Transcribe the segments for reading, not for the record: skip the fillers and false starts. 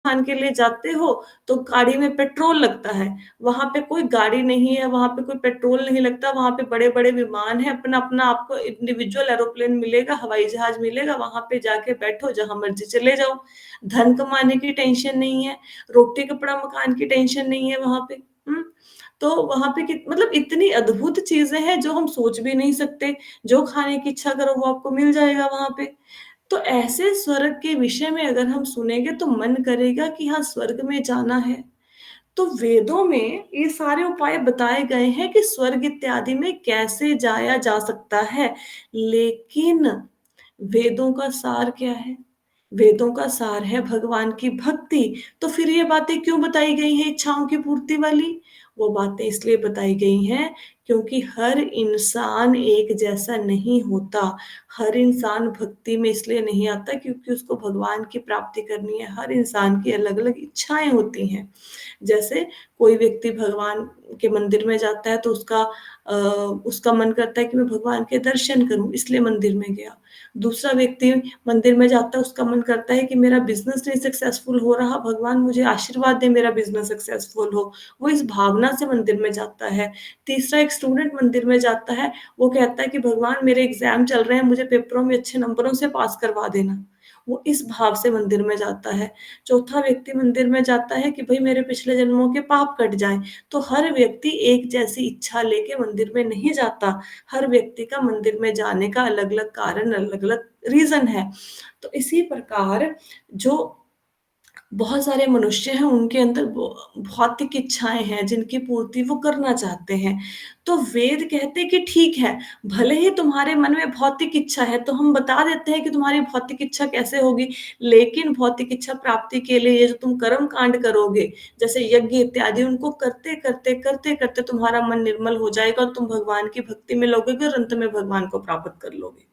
खान के लिए जाते हो, तो गाड़ी में पेट्रोल लगता है। वहाँ पे कोई गाड़ी नहीं है, वहाँ पे कोई पेट्रोल नहीं लगता, वहाँ पे बड़े-बड़े विमान हैं, अपना-अपना आपको इंडिविजुअल एरोप्लेन मिलेगा, हवाई जहाज़ मिलेगा, वहाँ पे जाके बैठो, जहाँ मर्ज़ी चले जाओ। धन कमाने की टेंशन नहीं है, रोटी, कपड़ा, मकान की टेंशन नहीं है वहाँ पे। हुँ? तो वहाँ पे मतलब इतनी अद्भुत चीज़ें हैं जो हम सोच भी नहीं सकते, जो खाने की इच्छा करो वो आपको मिल जाएगा वहाँ पे। तो ऐसे स्वर्ग के विषय में अगर हम सुनेंगे तो मन करेगा कि हाँ, स्वर्ग में जाना है। तो वेदों में ये सारे उपाय बताए गए हैं कि स्वर्ग इत्यादि में कैसे जाया जा सकता है। लेकिन वेदों का सार क्या है? वेदों का सार है भगवान की भक्ति। तो फिर ये बातें क्यों बताई गई हैं इच्छाओं की पूर्ति वाली? वो बातें इसलिए बताई गई हैं क्योंकि हर इंसान एक जैसा नहीं होता। हर इंसान भक्ति में इसलिए नहीं आता क्योंकि उसको भगवान की प्राप्ति करनी है। हर इंसान की अलग-अलग इच्छाएँ होती हैं। जैसे कोई व्यक्ति भगवान के मंदिर में जाता है तो उसका मन करता है कि मैं भगवान के दर्शन करूँ इसलिए मंदिर में गया। दूसरा व्यक्ति मंदिर में जाता है उसका मन करता है कि मेरा बिज़नेस नहीं सक्सेसफुल हो रहा, भगवान मुझे आशीर्वाद दें मेरा बिज़नेस सक्सेसफुल हो। वो इस भावना से मंदिर में जाता है। तीसरा एक स्टूडेंट मंदिर में जाता है, वो कहता है कि भगवान मेरे एग्ज़ाम चल रहे हैं, मुझे पेपरों में अच्छे नंबरों से पास करवा देना। वो इस भाव से मंदिर में जाता है। चौथा व्यक्ति मंदिर में जाता है कि भई मेरे पिछले जन्मों के पाप कट जाएँ। तो हर व्यक्ति एक जैसी इच्छा लेके मंदिर में नहीं जाता। हर व्यक्ति का मंदिर में जाने का अलग-अलग कारण, अलग-अलग रीज़न है। तो इसी प्रकार जो बहुत सारे मनुष्य हैं उनके अंदर भौतिक इच्छाएँ हैं जिनकी पूर्ति वो करना चाहते हैं। तो वेद कहते हैं कि ठीक है, भले ही तुम्हारे मन में भौतिक इच्छा है तो हम बता देते हैं कि तुम्हारी भौतिक इच्छा कैसे होगी, लेकिन भौतिक इच्छा प्राप्ति के लिए ये जो तुम कर्म कांड करोगे, जैसे यज्ञ इत्यादि उनको करते-करते, करते-करते तुम्हारा मन निर्मल हो जाएगा और तुम भगवान की भक्ति में लगोगे और अंत में भगवान को प्राप्त कर लोगे।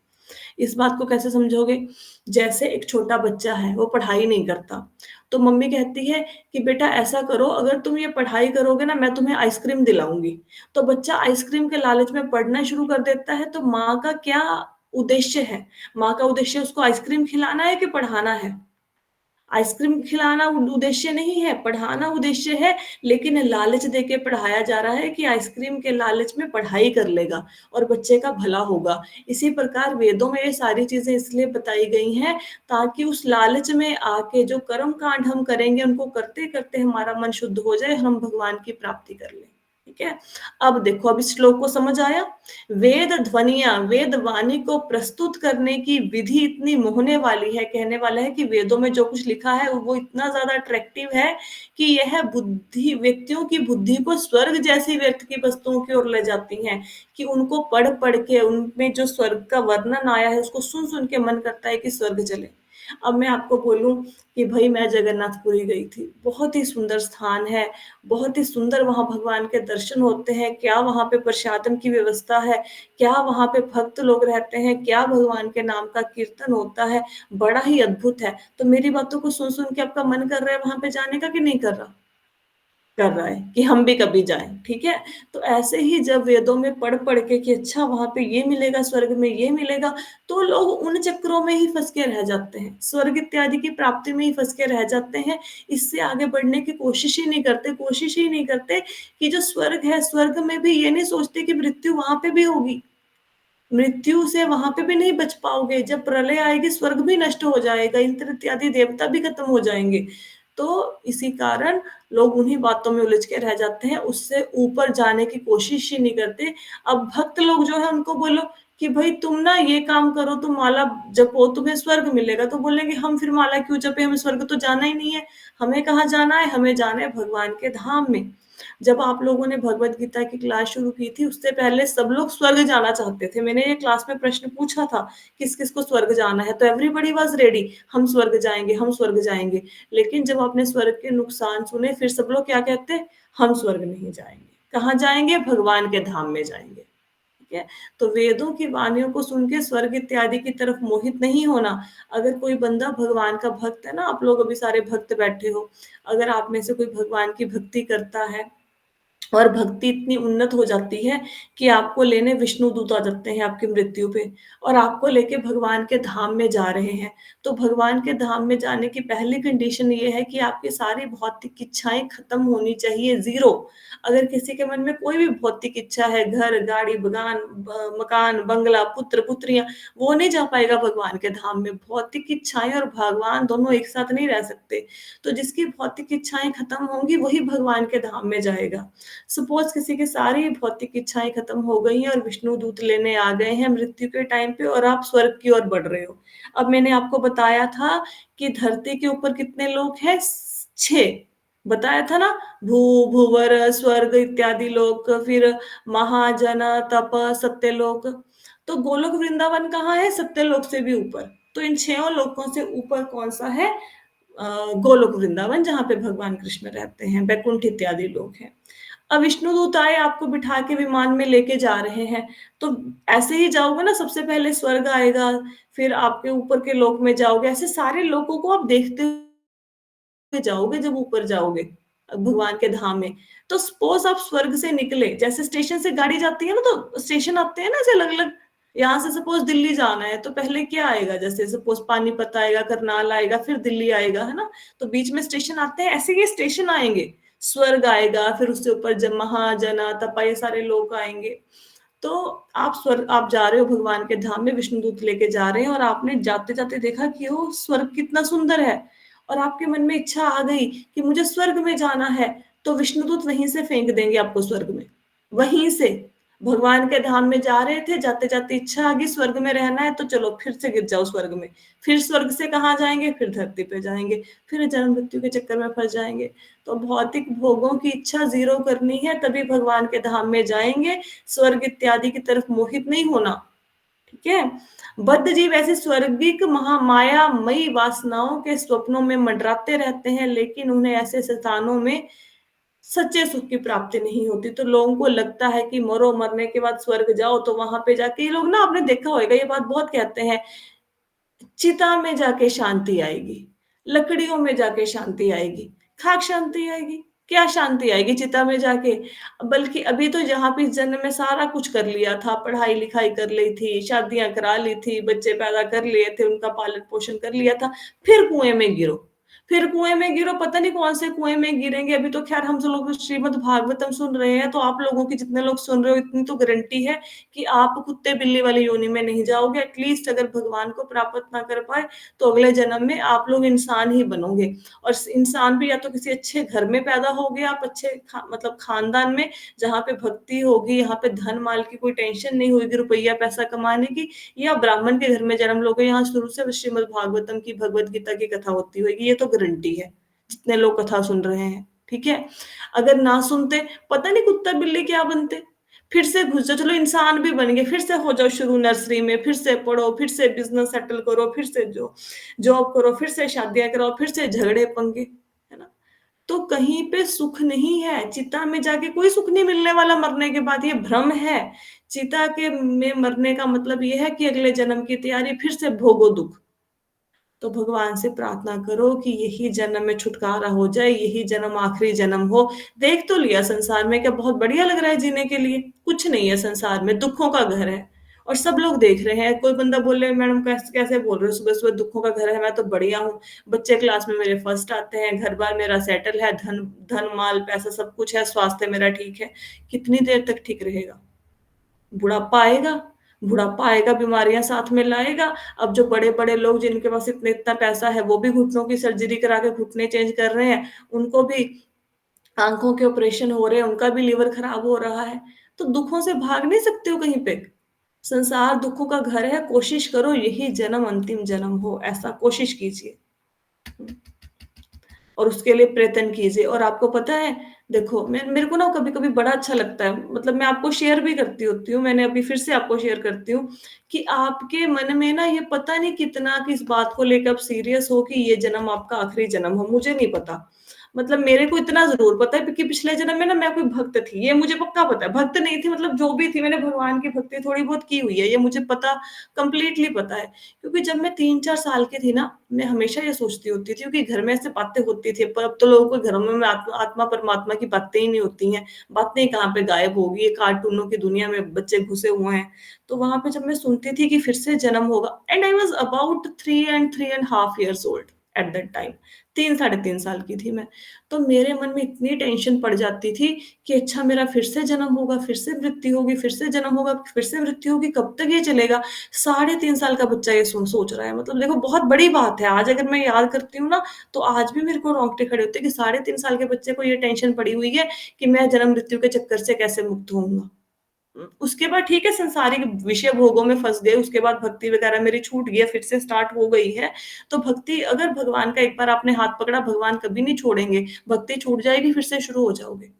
इस बात को कैसे समझोगे? जैसे एक छोटा बच्चा है, वो पढ़ाई नहीं करता, तो मम्मी कहती है कि बेटा ऐसा करो अगर तुम ये पढ़ाई करोगे ना मैं तुम्हें आइसक्रीम दिलाऊँगी। तो बच्चा आइसक्रीम के लालच में पढ़ना शुरू कर देता है, तो माँ का क्या उद्देश्य है? माँ का उद्देश्य उसको आइसक्रीम खिलाना है कि पढ़ाना है? आइसक्रीम खिलाना उद्देश्य नहीं है, पढ़ाना उद्देश्य है, लेकिन लालच देके पढ़ाया जा रहा है कि आइसक्रीम के लालच में पढ़ाई कर लेगा और बच्चे का भला होगा। इसी प्रकार वेदों में ये सारी चीज़ें इसलिए बताई गई हैं, ताकि उस लालच में आके जो कर्म कांड हम करेंगे, उनको करते-करते हमारा मन शुद्ध हो जाए, हम भगवान की प्राप्ति कर लें। ठीक है? अब देखो, अब इस श्लोक को समझ आया? वेद ध्वनियाँ, वेद वाणी को प्रस्तुत करने की विधि इतनी मोहने वाली है, कहने वाला है कि वेदों में जो कुछ लिखा है वो इतना ज़्यादा अट्रैक्टिव है कि यह बुद्धि व्यक्तियों की बुद्धि को स्वर्ग जैसी व्यर्थ की वस्तुओं की ओर ले जाती हैं, कि उनको पढ़-पढ़ के उनमें जो स्वर्ग का वर्णन आया है उसको सुन-सुन के मन करता है कि स्वर्ग चलें। अब मैं आपको बोलूँ कि भई मैं जगन्नाथपुरी गई थी, बहुत ही सुंदर स्थान है, बहुत ही सुंदर वहाँ भगवान के दर्शन होते हैं, क्या वहाँ पे प्रसादम की व्यवस्था है, क्या वहाँ पे भक्त लोग रहते हैं, क्या भगवान के नाम का कीर्तन होता है, बड़ा ही अद्भुत है। तो मेरी बातों को सुन-सुन के आपका मन कर रहा है वहाँ पे जाने का कि नहीं कर रहा? कर रहा है कि हम भी कभी जाएँ, ठीक है? तो ऐसे ही जब वेदों में पढ़-पढ़ के कि अच्छा वहाँ पे ये मिलेगा, स्वर्ग में ये मिलेगा, तो लोग उन चक्रों में ही फँस के रह जाते हैं। स्वर्ग इत्यादि की प्राप्ति में ही फँस के रह जाते हैं, इससे आगे बढ़ने की कोशिश ही नहीं करते कि जो स्वर्ग है, स्वर्ग में भी ये नहीं सोचते कि मृत्यु वहाँ पे भी होगी। मृत्यु से वहाँ पे भी नहीं बच पाओगे, जब प्रलय आएगी स्वर्ग भी नष्ट हो जाएगा, इंद्र इत्यादि देवता भी खत्म हो जाएँगे। तो इसी कारण लोग उन्हीं बातों में उलझ के रह जाते हैं, उससे ऊपर जाने की कोशिश ही नहीं करते। अब भक्त लोग जो हैं उनको बोलो कि भई तुम ना ये काम करो, तुम माला जपो, तुम्हें स्वर्ग मिलेगा, तो बोलेंगे हम फिर माला क्यों जपें, हमें स्वर्ग तो जाना ही नहीं है। हमें कहाँ जाना है? हमें जाना है भगवान के धाम में। जब आप लोगों ने भगवत गीता की क्लास शुरू की थी, उससे पहले सब लोग स्वर्ग जाना चाहते थे। मैंने ये क्लास में प्रश्न पूछा था, किस-किस को स्वर्ग जाना है? तो एवरीबॉडी वाज़ रेडी, हम स्वर्ग जाएँगे, हम स्वर्ग जाएँगे। लेकिन जब आपने स्वर्ग के नुकसान सुने, फिर सब लोग क्या कहते हैं? हम स्वर्ग नहीं जाएँगे। कहाँ जाएँगे? भगवान के धाम में जाएँगे। ठीक है? तो वेदों की वाणियों को सुन के स्वर्ग इत्यादि की तरफ मोहित नहीं होना। अगर कोई बंदा भगवान का भक्त है ना, आप लोग अभी सारे भक्त बैठे हो, अगर आप में से कोई भगवान की भक्ति करता है और भक्ति इतनी उन्नत हो जाती है कि आपको लेने विष्णुदूत आ जाते हैं आपकी मृत्यु पे और आपको लेके भगवान के धाम में जा रहे हैं। तो भगवान के धाम में जाने की पहली कंडीशन ये है कि आपकी सारी भौतिक इच्छाएँ खत्म होनी चाहिए, ज़ीरो। अगर किसी के मन में कोई भी भौतिक इच्छा है, घर, गाड़ी, मकान, बंगला, पुत्र-पुत्रियाँ, वो नहीं जा पाएगा भगवान के धाम में। भौतिक इच्छाएँ और भगवान दोनों एक साथ नहीं रह सकते। तो जिसकी भौतिक इच्छाएँ खत्म होंगी, वही भगवान के धाम में जाएगा। सपोज किसी की सारी भौतिक इच्छाएँ खत्म हो गई हैं और विष्णु दूत लेने आ गए हैं मृत्यु के टाइम पे और आप स्वर्ग की ओर बढ़ रहे हो। अब मैंने आपको बताया था कि धरती के ऊपर कितने लोग हैं? 6 बताया था ना? भूवर, स्वर्ग इत्यादि लोक, फिर महाजन, तप, सत्यलोक। तो गोलोक वृंदावन कहाँ है? सत्यलोक से भी ऊपर। तो इन 6 लोकों से ऊपर कौन-सा है? गोलोक वृंदावन जहाँ पे भगवान कृष्ण रहते हैं, बैकुंठ इत्यादि लोग हैं। अब विष्णुदूत आए आपको बिठा के विमान में लेके जा रहे हैं, तो ऐसे ही जाओगे ना सबसे पहले स्वर्ग आएगा, फिर आपके ऊपर के लोक में जाओगे, ऐसे सारे लोकों को आप देखते हुए जाओगे जब ऊपर जाओगे भगवान के धाम में। तो सपोज़ आप स्वर्ग से निकले, जैसे स्टेशन से गाड़ी जाती है ना तो स्टेशन आते हैं ना ऐसे अलग-अलग, यहाँ से सपोज़ दिल्ली जाना है तो पहले क्या आएगा जैसे सपोज़ पानीपत आएगा, करनाल आएगा, फिर दिल्ली आएगा, है ना? तो बीच में स्टेशन आते हैं, ऐसे ये स्टेशन आएँगे। स्वर्ग आएगा, फिर उससे ऊपर महा, जना, तपा ये सारे लोक आएँगे। तो आप जा रहे हो भगवान के धाम में, विष्णुदूत लेके जा रहे हैं और आपने जाते-जाते देखा कि ओह! स्वर्ग कितना सुंदर है और आपके मन में इच्छा आ गई कि मुझे स्वर्ग में जाना है, तो विष्णुदूत वहीं से फेंक देंगे आपको स्वर्ग में। वहीं से, भगवान के धाम में जा रहे थे, जाते-जाते इच्छा आ गई स्वर्ग में रहना है, तो चलो फिर से गिर जाओ स्वर्ग में। फिर स्वर्ग से कहाँ जाएँगे? फिर धरती पे जाएँगे, फिर जन्म-मृत्यु के चक्कर में फँस जाएँगे। तो भौतिक भोगों की इच्छा ज़ीरो करनी है, तभी भगवान के धाम में जाएँगे, स्वर्ग इत्यादि की तरफ मोहित नहीं होना, ठीक है? बद्ध जीव ऐसे स्वर्गिक महामायामयी वासनाओं के स्वप्नों में मंडराते रहते हैं, लेकिन उन्हें ऐसे स्थानों में सच्चे सुख की प्राप्ति नहीं होती। तो लोगों को लगता है कि मरो, मरने के बाद स्वर्ग जाओ, तो वहाँ पे जाके ये लोग ना आपने देखा होगा ये बात बहुत कहते हैं, चिता में जाके शांति आएगी, लकड़ियों में जाके शांति आएगी, खाक शांति आएगी, क्या शांति आएगी चिता में जाके? बल्कि अभी तो जहाँ पे इस जन्म में सारा कुछ कर लिया था, पढ़ाई-लिखाई कर ली थी, शादियाँ करा ली थी, बच्चे पैदा कर लिए थे, उनका पालन-पोषण कर लिया था, फिर कुएँ में गिरो। फिर कुएँ में गिरो, पता नहीं कौन से कुएँ में गिरेंगे, अभी तो ख़ैर हम सब लोग श्रीमद् भागवतम सुन रहे हैं, तो आप लोगों की जितने लोग सुन रहे हो इतनी तो गारंटी है कि आप कुत्ते-बिल्ली वाली योनि में नहीं जाओगे। एटलीस्ट अगर भगवान को प्राप्त ना कर पाए, तो अगले जन्म में आप लोग इंसान ही बनोगे और स इंसान भी या तो किसी अच्छे घर में पैदा होगे आप अच्छे मतलब खानदान में, जहाँ पे भक्ति होगी, यहाँ पे धन-माल की कोई टेंशन नहीं होगी, रुपया पैसा कमाने की, या ब्राह्मण के घर में जन्म लोगे, यहाँ शुरू से श्रीमद् भागवतम की, भगवद गीता की कथा होती होगी, ये तो गारंटी है, जितने लोग कथा सुन रहे हैं, ठीक है? अगर ना सुनते, पता नहीं कुत्ता-बिल्ली क्या बनते? फिर से घुस जाओ, चलो इंसान भी बन गए, फिर से हो जाओ शुरू नर्सरी में, फिर से पढ़ो, फिर से बिज़नेस सेटल करो, फिर से जॉब करो, फिर से शादियाँ कराओ, फिर से झगड़े-पंगे, है ना? तो कहीं पे सुख नहीं है, चिता में जाके कोई सुख नहीं मिलने वाला मरने के बाद, ये भ्रम है। चिता के में मरने का मतलब ये है कि अगले जन्म की तैयारी, फिर से भोगो दुःख। तो भगवान से प्रार्थना करो कि यही जन्म में छुटकारा हो जाए, यही जन्म आखिरी जन्म हो। देख तो लिया संसार में, क्या बहुत बढ़िया लग रहा है जीने के लिए? कुछ नहीं है संसार में, दुखों का घर है और सब लोग देख रहे हैं। कोई बंदा बोले मैडम कैसे कैसे बोल रहे हो, सुबह-सुबह दुखों का घर है, मैं तो बढ़िया हूँ। बच्चे क्लास में मेरे फर्स्ट आते हैं, घर-बार मेरा सेटल है, धन-माल, पैसा सब कुछ है, स्वास्थ्य मेरा ठीक है। कितनी देर तक ठीक रहेगा? बुढ़ापा आएगा, बुढ़ापा आएगा, बीमारियाँ साथ में लाएगा। अब जो बड़े-बड़े लोग जिनके पास इतना पैसा है, वो भी घुटनों की सर्जरी करा के घुटने चेंज कर रहे हैं, उनको भी आँखों के ऑपरेशन हो रहे हैं, उनका भी लीवर खराब हो रहा है। तो दुखों से भाग नहीं सकते हो कहीं पे। संसार दुखों का घर है, कोशिश करो यही जन्म अंतिम जन्म हो, ऐसा कोशिश कीजिए। और उसके लिए प्रयत्न कीजिए और आपको पता है देखो मैं मेरे को ना कभी-कभी बड़ा अच्छा लगता है मतलब मैं आपको शेयर भी करती होती हूँ, मैंने अभी फिर से आपको शेयर करती हूँ कि आपके मन में ना ये पता नहीं कितना किस बात को लेकर आप सीरियस हो कि ये जन्म आपका आखिरी जन्म हो, मुझे नहीं पता। मतलब मेरे को इतना ज़रूर पता है कि पिछले जन्म में ना मैं कोई भक्त थी, ये मुझे पक्का पता है। भक्त नहीं थी मतलब जो भी थी मैंने भगवान की भक्ति थोड़ी बहुत की हुई है, ये मुझे पता कंप्लीटली पता है। क्योंकि जब मैं 3-4 साल की थी ना, मैं हमेशा ये सोचती होती थी क्योंकि घर में ऐसे बातें होती थी, पर अब तो लोगों के घरों में आत्मा परमात्मा की बातें ही नहीं होती हैं। बातें कहाँ पे गायब हो गई है, कार्टूनों की दुनिया में बच्चे घुसे हुए हैं। तो वहाँ पे जब मैं सुनती थी कि फिर से जन्म होगा and I was about 3 and half years old at that time. 3 साढ़े 3 साल की थी मैं। तो मेरे मन में इतनी टेंशन पड़ जाती थी कि अच्छा मेरा फिर से जन्म होगा, फिर से मृत्यु होगी, फिर से जन्म होगा, फिर से मृत्यु होगी, कब तक ये चलेगा? साढ़े 3 साल का बच्चा ये सोच रहा है। मतलब देखो बहुत बड़ी बात है। आज अगर मैं याद करती हूँ ना, तो आज भी मेरे को रोंगटे खड़े होते हैं कि साढ़े 3 साल के बच्चे को ये टेंशन पड़ी हुई है कि मैं जन्म मृत्यु के चक्कर से कैसे मुक्त होऊँगा। उसके बाद ठीक है संसारिक विषय भोगों में फँस गए, उसके बाद भक्ति वगैरह मेरी छूट गई है, फिर से स्टार्ट हो गई है। तो भक्ति अगर भगवान का एक बार आपने हाथ पकड़ा, भगवान कभी नहीं छोड़ेंगे। भक्ति छूट जाएगी, फिर से शुरू हो जाओगे।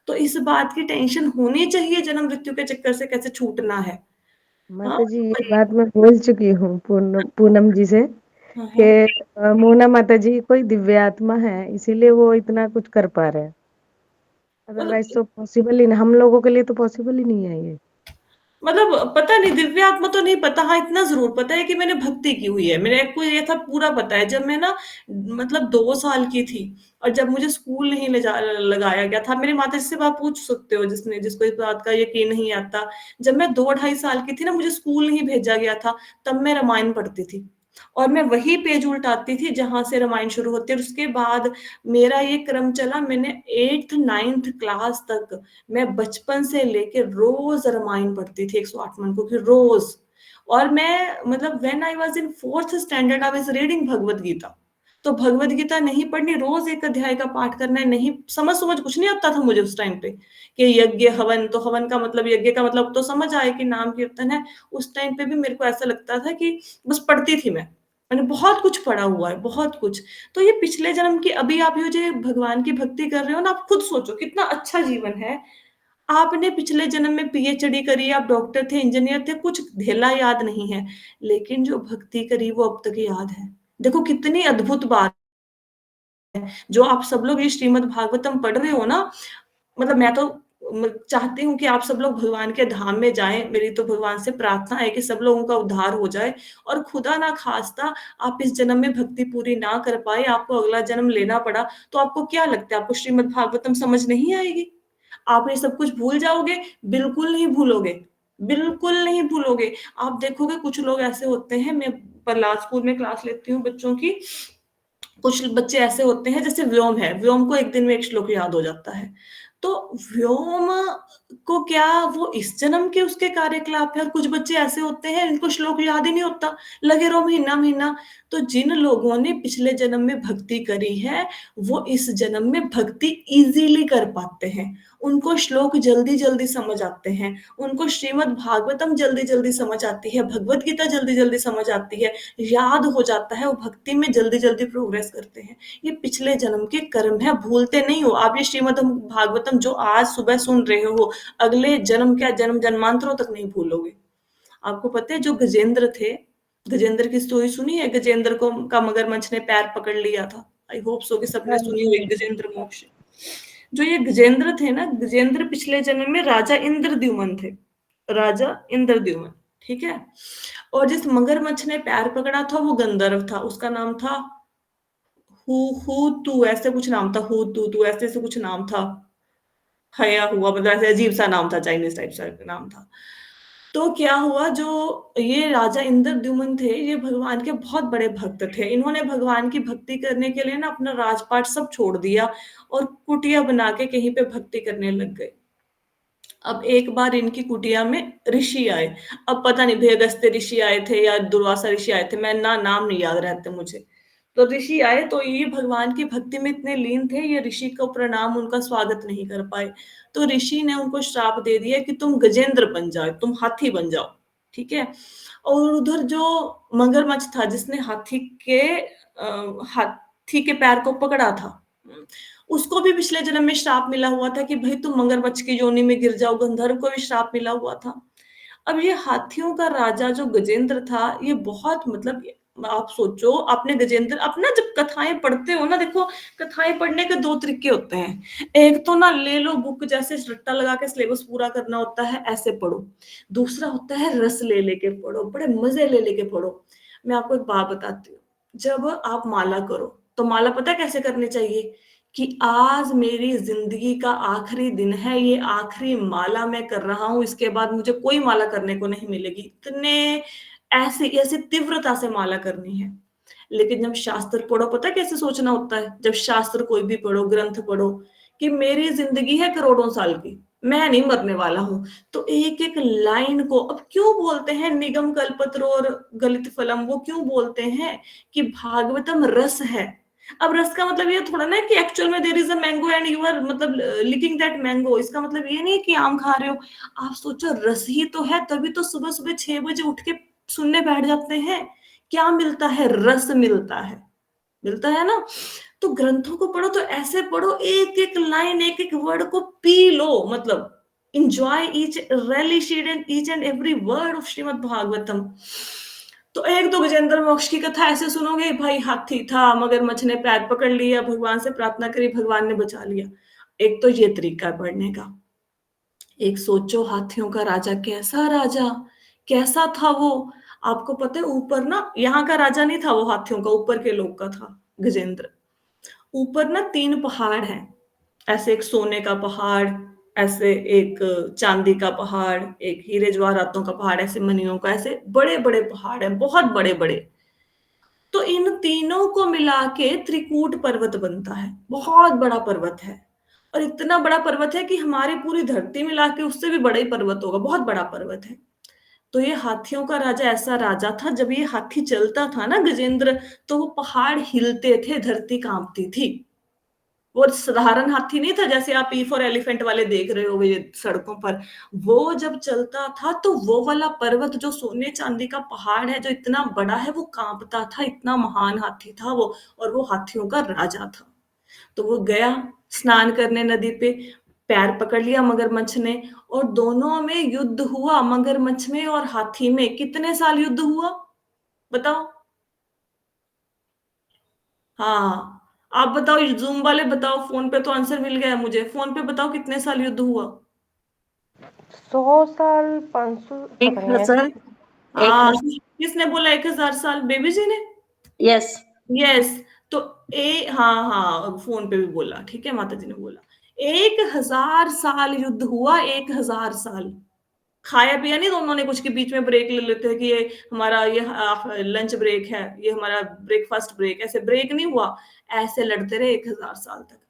तो इस बात की टेंशन होनी चाहिए जन्म मृत्यु के चक्कर से कैसे छूटना है। हाँ, माता जी ये वही। बात मैं बोल चुकी हूँ पूनम जी से हाँ, कि हाँ। मोना माता जी कोई दिव्य आत्मा है, इसीलिए वो इतना कुछ कर पा रहे हैं। मतलब अदरवाइज तो पॉसिबल ही नहीं, हम लोगों के लिए तो पॉसिबल ही नहीं है ये। मतलब पता नहीं दिव्य आत्मा तो नहीं पता, हाँ इतना ज़रूर पता है कि मैंने भक्ति की हुई है। मेरे को ये था पूरा पता है जब मैं ना मतलब 2 साल की थी और जब मुझे स्कूल नहीं ले जा लगाया गया था, मेरी माता जी से आप पूछ सकते हो जिसको इस बात का यकीन नहीं आता। जब मैं 2 ढाई साल की थी ना मुझे स्कूल नहीं भेजा गया था, तब मैं रामायण पढ़ती थी और मैं वही पेज उल्टाती थी जहाँ से रामायण शुरू होती है और उसके बाद मेरा ये क्रम चला। मैंने 8th 9th क्लास तक मैं बचपन से लेके रोज रामायण पढ़ती थी 108 मन को कि रोज। और मैं मतलब when I was in 4th standard I was reading Bhagavad Gita. तो भगवत गीता नहीं पढ़नी, रोज एक अध्याय का पाठ करना है। नहीं समझ कुछ नहीं आता था मुझे उस टाइम पे कि यज्ञ हवन, तो हवन का मतलब यज्ञ का मतलब तो समझ आए कि नाम कीर्तन है। उस टाइम पे भी मेरे को ऐसा लगता था कि बस पढ़ती थी मैं। मैंने बहुत कुछ पढ़ा हुआ है, बहुत कुछ। तो ये पिछले जन्म की अभी आप ये जो भगवान की भक्ति कर रहे हो ना, आप खुद सोचो कितना अच्छा जीवन है। आपने पिछले जन्म में पीएचडी करी, आप डॉक्टर थे, इंजीनियर थे, कुछ धेला याद नहीं है, लेकिन जो भक्ति करी वो अब तक याद है। देखो कितनी अद्भुत बात है। जो आप सब लोग ये श्रीमद् भागवतम पढ़ रहे हो ना, मतलब मैं तो चाहती हूँ कि आप सब लोग भगवान के धाम में जाएँ। मेरी तो भगवान से प्रार्थना है कि सब लोगों का उद्धार हो जाए और खुदा ना खास्ता आप इस जन्म में भक्ति पूरी ना कर पाए, आपको अगला जन्म लेना पड़ा, तो आपको क्या लगता है आपको श्रीमद् भागवतम समझ नहीं आएगी? आप ये सब कुछ भूल जाओगे? बिल्कुल नहीं भूलोगे, बिल्कुल नहीं भूलोगे। आप देखोगे कुछ लोग ऐसे होते हैं, मैं प्रहलाद स्कूल में क्लास लेती हूँ बच्चों की, कुछ बच्चे ऐसे होते हैं जैसे व्योम है, व्योम को एक दिन में एक श्लोक याद हो जाता है। तो व्योम को क्या वो इस जन्म के उसके कार्यकलाप है, और कुछ बच्चे ऐसे होते हैं इनको श्लोक याद ही नहीं होता, लगे रहो महीना-महीना। तो जिन लोगों ने पिछले जन्म में भक्ति करी है, वो इस जन्म में भक्ति ईज़िली कर पाते हैं। उनको श्लोक जल्दी-जल्दी समझ आते हैं, उनको श्रीमद् भागवतम जल्दी-जल्दी समझ आती है, भगवद गीता जल्दी-जल्दी समझ आती है, याद हो जाता है, वो भक्ति में जल्दी-जल्दी प्रोग्रेस करते हैं। ये पिछले जन्म के कर्म है, भूलते नहीं हो। आप ये श्रीमद् भागवतम जो आज सुबह सुन रहे हो, अगले जन्म क्या जन्म जन्मांतरों तक नहीं भूलोगे। आपको पता है जो गजेंद्र थे, गजेंद्र की स्टोरी सुनी है? गजेंद्र को का मगरमच्छ ने पैर पकड़ लिया था। आई होप सो कि सबने हाँ सुनी जी, होगी हाँ जी। गजेंद्र मोक्ष। जो ये गजेंद्र थे ना, गजेंद्र पिछले जन्म में राजा इंद्रद्युम्न थे। राजा इंद्रद्युम्न, ठीक है? और जिस मगरमच्छ ने पैर पकड़ा था वो गंधर्व था, उसका नाम था हू हू तू, ऐसे कुछ नाम था, हू तू तू ऐसे कुछ नाम था। हया हुआ मतलब ऐसे अजीब-सा नाम था, चाइनीज़ टाइप सा नाम था। तो क्या हुआ जो ये राजा इंद्रद्युम्न थे, ये भगवान के बहुत बड़े भक्त थे। इन्होंने भगवान की भक्ति करने के लिए ना अपना राजपाट सब छोड़ दिया और कुटिया बना के कहीं पे भक्ति करने लग गए। अब एक बार इनकी कुटिया में ऋषि आए। अब पता नहीं भई अगस्त्य ऋषि आए थे या दुर्वासा ऋषि आए थे, मैं ना नाम नहीं याद रहते मुझे। तो ऋषि आए तो ये भगवान की भक्ति में इतने लीन थे, ये ऋषि को प्रणाम उनका स्वागत नहीं कर पाए। तो ऋषि ने उनको श्राप दे दिया कि तुम गजेंद्र बन जाओ, तुम हाथी बन जाओ, ठीक है? और उधर जो मगरमच्छ था जिसने हाथी के पैर को पकड़ा था, उसको भी पिछले जन्म में श्राप मिला हुआ था कि भई तुम मगरमच्छ की योनि में गिर जाओ, गंधर्व को भी श्राप मिला हुआ था। अब ये हाथियों का राजा जो गजेंद्र था, ये बहुत मतलब आप सोचो, आपने गजेंद्र अपना जब कथाएं पढ़ते हो ना, देखो कथाएं पढ़ने के दो तरीके होते हैं। एक तो ना ले लो बुक, जैसे रट्टा लगा के सिलेबस पूरा करना होता है, ऐसे पढ़ो। दूसरा होता है रस ले लेके पढ़ो, बड़े मजे ले लेके पढ़ो। मैं आपको एक बात बताती हूँ, जब आप माला करो तो माला पता है कैसे करनी चाहिए, कि आज मेरी जिंदगी का आखिरी दिन है, ये आखिरी माला मैं कर रहा हूं, इसके बाद मुझे कोई माला करने को नहीं मिलेगी, इतने ऐसे ऐसे तीव्रता से माला करनी है। लेकिन जब शास्त्र पढ़ो, पता है कैसे सोचना होता है, जब शास्त्र कोई भी पढ़ो, ग्रंथ पढ़ो, कि मेरी जिंदगी है करोड़ों साल की, मैं नहीं मरने वाला हूं, तो एक एक लाइन को, अब क्यों बोलते हैं निगम कल्पतरु और गलित फलम, वो क्यों बोलते हैं कि भागवतम रस है। अब रस का मतलब ये थोड़ा ना कि एक्चुअल में there is a mango and you are मतलब लिकिंग दैट मैंगो, इसका मतलब ये नहीं कि आम खा रहे हो। आप सोचो रस ही तो है, तभी तो सुबह सुबह 6 बजे उठ के सुनने बैठ जाते हैं। क्या मिलता है, रस मिलता है, मिलता है ना। तो ग्रंथों को पढ़ो तो ऐसे पढ़ो, एक एक लाइन, एक एक वर्ड को पी लो, मतलब enjoy each relish and each and every word of Shrimad Bhagavatam. तो एक तो गजेंद्र मोक्ष की कथा ऐसे सुनोगे, भाई हाथी था, मगरमच्छ ने पैर पकड़ लिया, भगवान से प्रार्थना करी, भगवान ने बचा लिया। एक तो ये तरीका है पढ़ने का। एक सोचो हाथियों का राजा, कैसा राजा, कैसा था वो। आपको पता है ऊपर ना, यहाँ का राजा नहीं था वो हाथियों का, ऊपर के लोग का था गजेंद्र। ऊपर ना 3 पहाड़ हैं, ऐसे एक सोने का पहाड़, ऐसे एक चांदी का पहाड़, एक हीरे जवाहरातों का पहाड़, ऐसे मनियों का, ऐसे बड़े बड़े पहाड़ हैं, बहुत बड़े बड़े। तो इन तीनों को मिला के त्रिकूट पर्वत बनता है, बहुत बड़ा पर्वत है। और इतना बड़ा पर्वत है कि हमारी पूरी धरती मिला के उससे भी बड़ा ही पर्वत होगा, बहुत बड़ा पर्वत है। तो ये हाथियों का राजा ऐसा राजा था, जब ये हाथी चलता था ना गजेंद्र, तो वो पहाड़ हिलते थे, धरती कांपती थी। वो साधारण हाथी नहीं था जैसे आप ई फॉर एलिफेंट वाले देख रहे हो ये सड़कों पर। वो जब चलता था तो वो वाला पर्वत जो सोने चांदी का पहाड़ है, जो इतना बड़ा है, वो कांपता था, इतना महान हाथी था वो। और वो हाथियों का राजा था। तो वो गया स्नान करने नदी पे, पैर पकड़ लिया मगरमच्छ ने, और दोनों में युद्ध हुआ, मगरमच्छ में और हाथी में। कितने साल युद्ध हुआ बताओ। हाँ, आप बताओ, जूम वाले बताओ, फोन पे तो आंसर मिल गया मुझे, फोन पे बताओ कितने साल युद्ध हुआ। 100 साल, 500, एक पता नहीं ऐसे। हजार एक हाँ, हजार किसने बोला 1000 साल, बेबी जी ने। यस। यस। तो हाँ हाँ, फोन पे भी बोला, ठीक है, माता जी ने बोला 1000 साल युद्ध हुआ, 1000 साल। खाया पिया नहीं दोनों ने कुछ, के बीच में ब्रेक ले लेते हैं कि ये हमारा ये लंच ब्रेक है, ये हमारा ब्रेकफास्ट ब्रेक, ऐसे ब्रेक नहीं हुआ। ऐसे लड़ते रहे 1000 साल तक।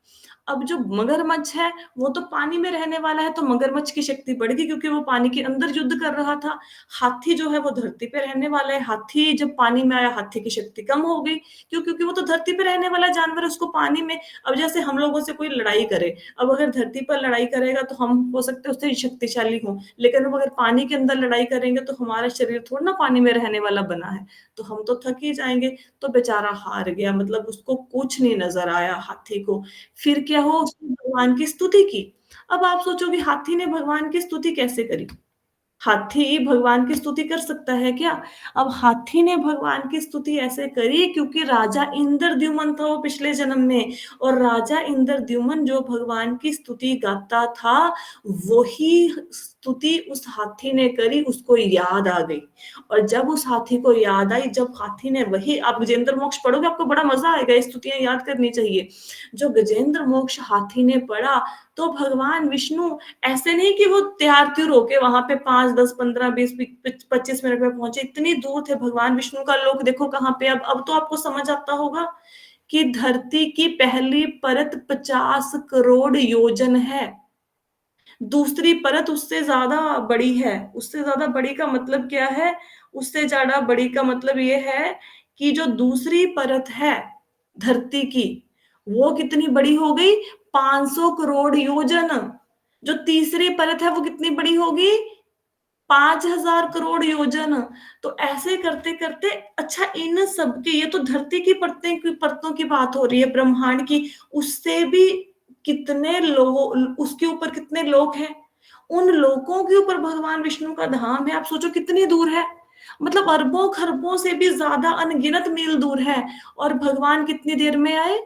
अब जो मगरमच्छ है, वो तो पानी में रहने वाला है, तो मगरमच्छ की शक्ति बढ़ गई क्योंकि वो पानी के अंदर युद्ध कर रहा था। हाथी जो है वो धरती पे रहने वाला है, हाथी जब पानी में आया, हाथी की शक्ति कम हो गई। क्यों? क्योंकि वो तो धरती पे रहने वाला जानवर है, उसको पानी में। अब जैसे हम लोगों से कोई लड़ाई करे, अब अगर धरती पर लड़ाई करेगा तो हम हो सकते हैं उससे शक्तिशाली हों, लेकिन अब अगर पानी के अंदर लड़ाई करेंगे तो हमारा शरीर थोड़ा ना पानी में रहने वाला बना है, तो हम तो थक ही जाएंगे। तो बेचारा हार गया, मतलब उसको कुछ नहीं नजर आया हाथी को। फिर क्या हुआ, उसने भगवान की स्तुति की। अब आप सोचोगे हाथी ने भगवान की स्तुति कैसे करी। हाथी भगवान की स्तुति कर सकता है क्या? अब हाथी ने भगवान की स्तुति ऐसे करी क्योंकि राजा इंद्रद्युम्न था वो पिछले जन्म में, और राजा इंद्रद्युम्न जो भगवान की स्तुति गाता था, वही स्तुति उस हाथी ने करी, उसको याद आ गई। और जब उस हाथी को याद आई, जब हाथी ने वही, आप गजेंद्र मोक्ष पढ़ोगे आपको बड़ा मजा आएगा, ये स्तुतियां याद करनी चाहिए। जो गजेंद्र मोक्ष हाथी ने पढ़ा, तो भगवान विष्णु ऐसे नहीं कि वो तैयार त्यूर होके वहां पे 5 10 15 20 25 मिनट में पहुंचे, इतनी दूर थे भगवान विष्णु का लोक, देखो कहाँ पे। अब तो आपको समझ आता होगा कि धरती की पहली परत 50 करोड़ योजन है, दूसरी परत उससे ज्यादा बड़ी है। उससे ज्यादा बड़ी का मतलब क्या है, उससे ज्यादा बड़ी का मतलब ये है कि जो दूसरी परत है धरती की, वो कितनी बड़ी हो गई, 500 करोड़ योजन। जो तीसरी परत है वो कितनी बड़ी होगी, 5000 करोड़ योजन। तो ऐसे करते करते, अच्छा इन सब के, ये तो धरती की परतों की बात हो रही है, ब्रह्मांड की। उससे भी कितने लोग, उसके ऊपर कितने लोक हैं, उन लोकों के ऊपर भगवान विष्णु का धाम है। आप सोचो कितनी दूर है। मतलब अरबों-खरबों से भी ज़्यादा अनगिनत मील दूर है और भगवान कितनी देर में आए?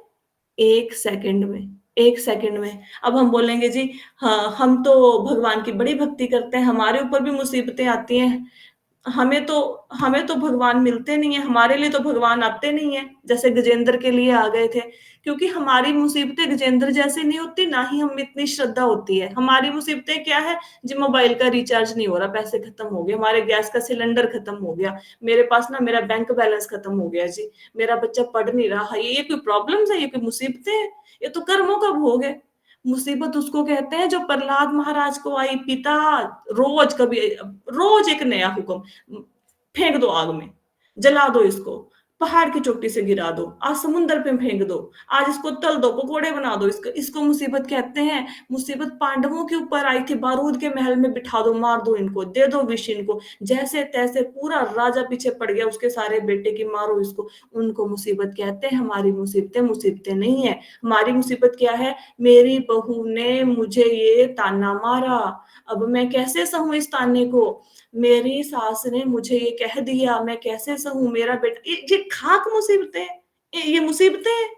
1 सेकंड में, 1 सेकंड में। अब हम बोलेंगे जी हाँ, हम तो भगवान की बड़ी भक्ति करते हैं, हमारे ऊपर भी मुसीबतें आती हैं। हमें तो भगवान मिलते नहीं हैं, हमारे लिए तो भगवान आते नहीं हैं, जैसे गजेंद्र के लिए आ गए थे। क्योंकि हमारी मुसीबतें गजेंद्र जैसी नहीं होती, ना ही हम में इतनी श्रद्धा होती है। हमारी मुसीबतें क्या है? जी मोबाइल का रिचार्ज नहीं हो रहा, पैसे खत्म हो गए, हमारे गैस का सिलेंडर खत्म हो गया, मेरे पास ना मेरा बैंक बैलेंस खत्म हो गया जी, मेरा बच्चा पढ़ नहीं रहा। ये कोई प्रॉब्लम्स है? ये कोई मुसीबतें हैं? ये तो कर्मों का भोग है। मुसीबत उसको कहते हैं जो प्रहलाद महाराज को आई, पिता रोज एक नया हुक्म, फेंक दो आग में, जला दो इसको, पहाड़ की चोटी से गिरा दो, आज समुंदर पे फेंक दो, आज इसको तल दो, पकोड़े बना दो, इसको इसको मुसीबत कहते हैं। मुसीबत पांडवों के ऊपर आई थी, बारूद के महल में बिठा दो, मार दो इनको, दे दो विष इनको, जैसे तैसे पूरा राजा पीछे पड़ गया उसके सारे बेटे की, मारो इसको। उनको मुसीबत कहते हैं। हमारी मुसीबतें मुसीबतें नहीं है। हमारी मुसीबत क्या है? मेरी बहू ने मुझे ये ताना मारा, अब मैं कैसे सहूं इस ताने को? मेरी सास ने मुझे ये कह दिया, मैं कैसे सहूं? मेरा बेटा, ये खाक मुसीबतें, ये मुसीबतें हैं।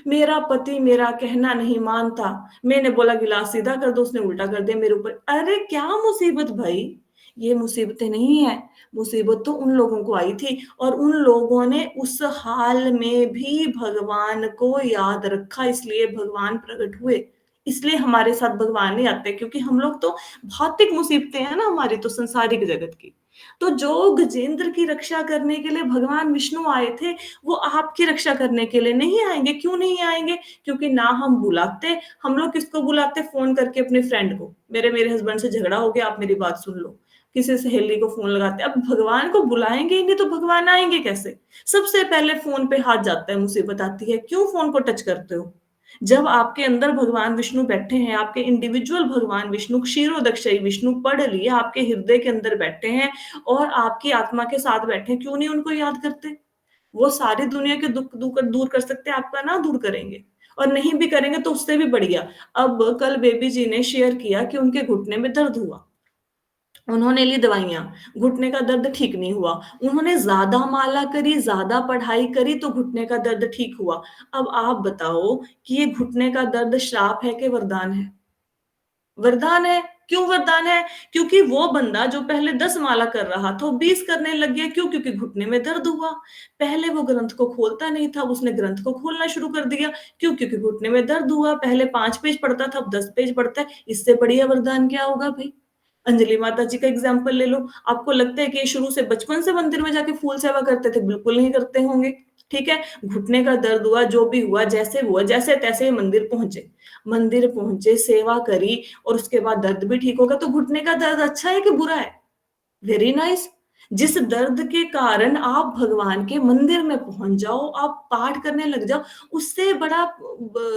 मेरा पति मेरा कहना नहीं मानता, मैंने बोला गिलास सीधा कर दो, उसने उल्टा कर दिया मेरे ऊपर। अरे क्या मुसीबत भाई? ये मुसीबतें नहीं है। मुसीबत तो उन लोगों को आई थी और उन लोगों ने उस हाल में भी भगवान को याद रखा, इसलिए भगवान प्रकट हुए। इसलिए हमारे साथ भगवान नहीं आते, क्योंकि हम लोग तो भौतिक मुसीबतें हैं ना, हमारी तो संसारिक जगत की। तो जो गजेंद्र की रक्षा करने के लिए भगवान विष्णु आए थे, वो आपकी रक्षा करने के लिए नहीं आएंगे। क्यों नहीं आएंगे? क्योंकि ना हम बुलाते, हम लोग किसको बुलाते? फोन करके अपने फ्रेंड को, मेरे मेरे हस्बैंड से झगड़ा हो गया, आप मेरी बात सुन लो। किसी सहेली को फोन लगाते। अब भगवान को बुलाएंगे ही नहीं तो भगवान आएंगे कैसे? सबसे पहले फोन पे हाथ जाता है, मुसीबत आती है। क्यों फोन को टच करते हो? जब आपके अंदर भगवान विष्णु बैठे हैं, आपके इंडिविजुअल भगवान विष्णु, क्षीरोदक्षयी विष्णु पढ़ लिए, आपके हृदय के अंदर बैठे हैं और आपकी आत्मा के साथ बैठे हैं, क्यों नहीं उनको याद करते? वो सारी दुनिया के दुख दूर दूर कर सकते हैं, आपका ना दूर करेंगे। और नहीं भी करेंगे तो उससे भी बढ़िया। अब कल बेबी जी ने शेयर किया कि उनके घुटने में दर्द हुआ, उन्होंने ली दवाइयाँ, घुटने का दर्द ठीक नहीं हुआ। उन्होंने ज़्यादा माला करी, ज़्यादा पढ़ाई करी तो घुटने का दर्द ठीक हुआ। अब आप बताओ कि ये घुटने का दर्द श्राप है कि वरदान है? वरदान है। क्यों वरदान है? क्योंकि वो बंदा जो पहले 10 माला कर रहा था, वो 20 करने लग गया। क्यों? क्योंकि घुटने में दर्द हुआ। पहले वो ग्रंथ को खोलता नहीं था, उसने ग्रंथ को खोलना शुरू कर दिया। क्यों? क्योंकि घुटने में दर्द हुआ। पहले 5 पेज पढ़ता था, अब 10 पेज पढ़ता है। इससे बढ़िया वरदान क्या होगा भाई? अंजलि माता जी का एग्जाम्पल ले लो। आपको लगता है कि ये शुरू से बचपन से मंदिर में जाके फूल सेवा करते थे? बिल्कुल नहीं करते होंगे। ठीक है, घुटने का दर्द हुआ, जो भी हुआ, जैसे हुआ, जैसे तैसे मंदिर पहुंचे। मंदिर पहुंचे, सेवा करी और उसके बाद दर्द भी ठीक होगा। तो घुटने का दर्द अच्छा है कि बुरा है? Very nice. जिस दर्द के कारण आप भगवान के मंदिर में पहुंच जाओ, आप पाठ करने लग जाओ, उससे बड़ा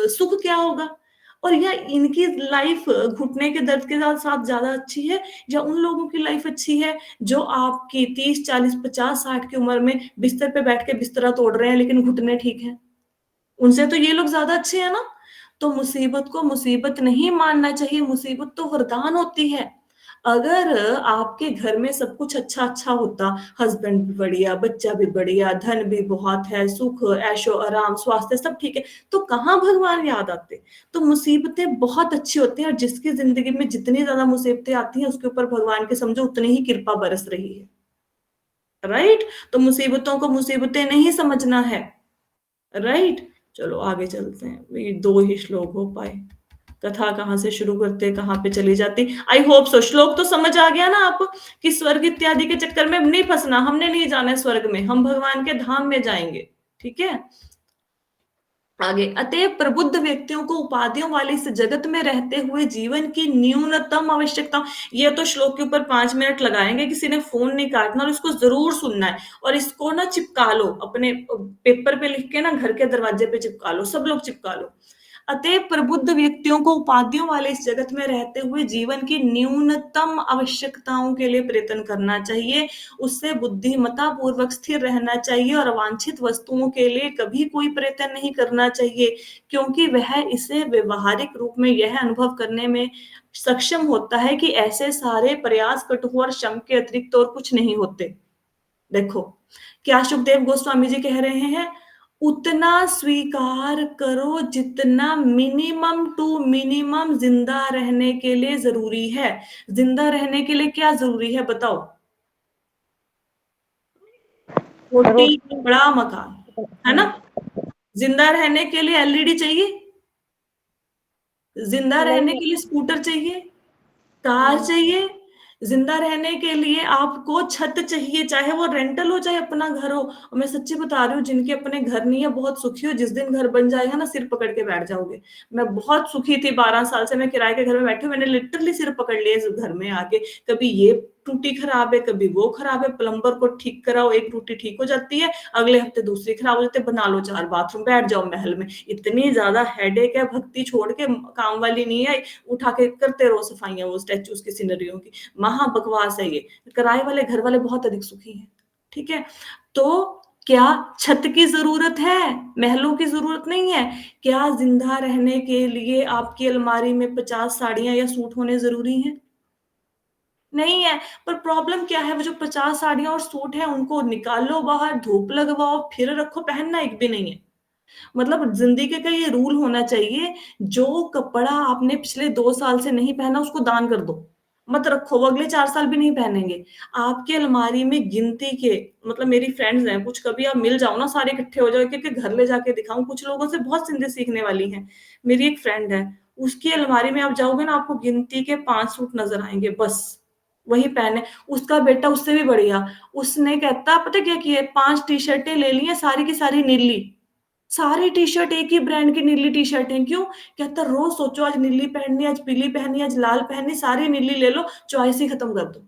सुख क्या होगा? और या इनकी लाइफ घुटने के दर्द के साथ साथ ज्यादा अच्छी है, या उन लोगों की लाइफ अच्छी है जो आपकी 30 40 50 60 की उम्र में बिस्तर पे बैठ के बिस्तरा तोड़ रहे हैं लेकिन घुटने ठीक है? उनसे तो ये लोग ज्यादा अच्छे हैं ना। तो मुसीबत को मुसीबत नहीं मानना चाहिए, मुसीबत तो वरदान होती है। अगर आपके घर में सब कुछ अच्छा अच्छा होता, हस्बैंड भी बढ़िया, बच्चा भी बढ़िया, धन भी बहुत है, सुख ऐशो आराम स्वास्थ्य सब ठीक है, तो कहाँ भगवान याद आते? तो मुसीबतें बहुत अच्छी होती हैं और जिसकी जिंदगी में जितनी ज्यादा मुसीबतें आती हैं उसके ऊपर भगवान के समझो उतनी ही कृपा बरस रही है। राइट? तो मुसीबतों को मुसीबतें नहीं समझना है। राइट? चलो आगे चलते हैं। ये 2 ही श्लोक हो पाए। कथा कहाँ से शुरू करते, कहाँ पे चली जाती। आई होप सो श्लोक तो समझ आ गया ना आप, कि स्वर्ग इत्यादि के चक्कर में नहीं फंसना, हमने नहीं जाना है स्वर्ग में, हम भगवान के धाम में जाएंगे। ठीक है, आगे, अतएव प्रबुद्ध व्यक्तियों को उपाधियों वाले इस जगत में रहते हुए जीवन की न्यूनतम आवश्यकता। ये तो श्लोक के ऊपर 5 मिनट लगाएंगे, किसी ने फोन नहीं काटना और इसको जरूर सुनना है। और इसको ना चिपका लो, अपने पेपर पे लिख के ना घर के दरवाजे पे चिपका लो, सब लोग चिपका लो। अतएव प्रबुद्ध व्यक्तियों को उपाधियों वाले इस जगत में रहते हुए जीवन की न्यूनतम आवश्यकताओं के लिए प्रयत्न करना चाहिए, उससे बुद्धिमत्ता पूर्वक स्थिर रहना चाहिए और अवांछित वस्तुओं के लिए कभी कोई प्रयत्न नहीं करना चाहिए, क्योंकि वह इसे व्यवहारिक रूप में यह अनुभव करने में सक्षम होता है कि ऐसे सारे प्रयास कठोर श्रम के अतिरिक्त और कुछ नहीं होते। देखो, क्या सुखदेव गोस्वामी जी कह रहे हैं? उतना स्वीकार करो जितना मिनिमम टू मिनिमम जिंदा रहने के लिए ज़रूरी है। जिंदा रहने के लिए क्या ज़रूरी है बताओ? रोटी, रोटी कपड़ा, मकान, है ना? जिंदा रहने के लिए एलईडी चाहिए? जिंदा रहने नहीं के लिए स्कूटर चाहिए? कार है। चाहिए? जिंदा रहने के लिए आपको छत चाहिए, चाहे वो रेंटल हो चाहे अपना घर हो। और मैं सच्ची बता रही हूँ, जिनके अपने घर नहीं है बहुत सुखी हो, जिस दिन घर बन जाएगा ना सिर पकड़ के बैठ जाओगे। मैं बहुत सुखी थी, 12 साल से मैं किराए के घर में बैठी हूँ, मैंने लिटरली सिर पकड़ लिया इस घर में आके। कभी ये टूटी खराब है, कभी वो खराब है, प्लम्बर को ठीक कराओ, एक टूटी ठीक हो जाती है, अगले हफ्ते दूसरी खराब हो जाती है, बना लो 4 बाथरूम, बैठ जाओ महल में। इतनी ज्यादा हेडेक है, भक्ति छोड़ के काम वाली नहीं आई, उठा के करते रहो सफाइयां वो स्टैचूज की, सिनरियों की। महा बकवास है ये। किराए वाले घर वाले बहुत अधिक सुखी हैं। ठीक है, तो क्या छत की जरूरत है? महलों की जरूरत नहीं है। क्या जिंदा रहने के लिए आपकी अलमारी में 50 साड़ियां या सूट होने जरूरी हैं? नहीं है। पर प्रॉब्लम क्या है, वो जो 50 साड़ियां और सूट है उनको निकालो बाहर, धूप लगवाओ, फिर रखो, पहनना एक भी नहीं है। मतलब जिंदगी का ये रूल होना चाहिए, जो कपड़ा आपने पिछले 2 साल से नहीं पहना उसको दान कर दो, मत रखो, वो अगले 4 साल भी नहीं पहनेंगे। आपकी अलमारी में गिनती के, मतलब मेरी फ्रेंड्स हैं कुछ, कभी आप मिल जाओ ना, सारे इकट्ठे हो जाओ, क्योंकि घर ले जाके दिखाऊं, कुछ लोगों से बहुत जिंदगी सीखने वाली हैं। मेरी एक फ्रेंड है, उसकी अलमारी में आप जाओगे ना, आपको गिनती के 5 सूट नजर आएंगे बस, वही पहने। उसका बेटा उससे भी बढ़िया, उसने कहता पता क्या किया, 5 टी शर्टें ले ली हैं, सारी की सारी नीली, सारी टी शर्ट एक ही ब्रांड की नीली टी शर्ट है। क्यों? कहता रोज सोचो, आज नीली पहननी, आज पीली पहननी, आज लाल पहननी, सारी नीली ले लो, चॉइस ही खत्म कर दो।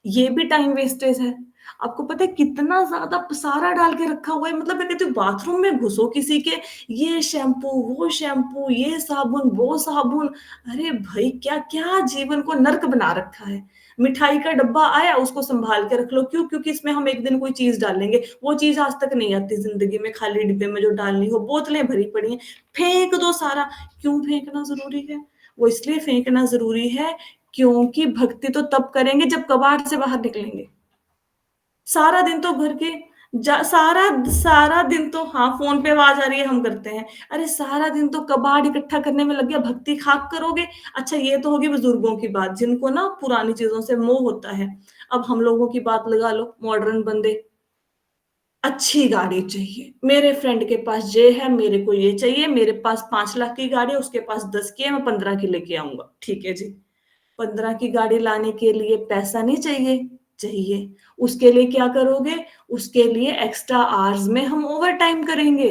ये भी टाइम वेस्टेज है। आपको पता है कितना ज्यादा पसारा डाल के रखा हुआ है, मतलब मैं कहती हूँ बाथरूम में घुसो किसी के, ये शैम्पू वो शैम्पू, ये साबुन वो साबुन। अरे भाई, क्या क्या जीवन को नर्क बना रखा है। मिठाई का डब्बा आया, उसको संभाल के रख लो। क्यों? क्योंकि इसमें हम एक दिन कोई चीज डालेंगे, वो चीज आज तक नहीं आती जिंदगी में, खाली डिब्बे में जो डालनी हो। बोतलें भरी पड़ी हैं, फेंक दो सारा। क्यों फेंकना जरूरी है? वो इसलिए फेंकना जरूरी है क्योंकि भक्ति तो तब करेंगे जब कबाड़ से बाहर निकलेंगे। सारा दिन तो घर के सारा सारा दिन तो, हाँ फोन पे आवाज आ रही है हम करते हैं। अरे सारा दिन तो कबाड़ इकट्ठा करने में लग गया, भक्ति खाक करोगे? अच्छा, ये तो होगी बुजुर्गों की बात, जिनको ना पुरानी चीजों से मोह होता है। अब हम लोगों की बात लगा लो, मॉडर्न बंदे, अच्छी गाड़ी चाहिए, मेरे फ्रेंड के पास ये है, मेरे को ये चाहिए, मेरे पास 5 लाख की गाड़ी है, उसके पास 10 की है, मैं 15 की लेके आऊंगा। ठीक है जी, 15 की गाड़ी लाने के लिए पैसा नहीं चाहिए? चाहिए। उसके लिए क्या करोगे? उसके लिए एक्स्ट्रा आवर्स में हम ओवर टाइम करेंगे।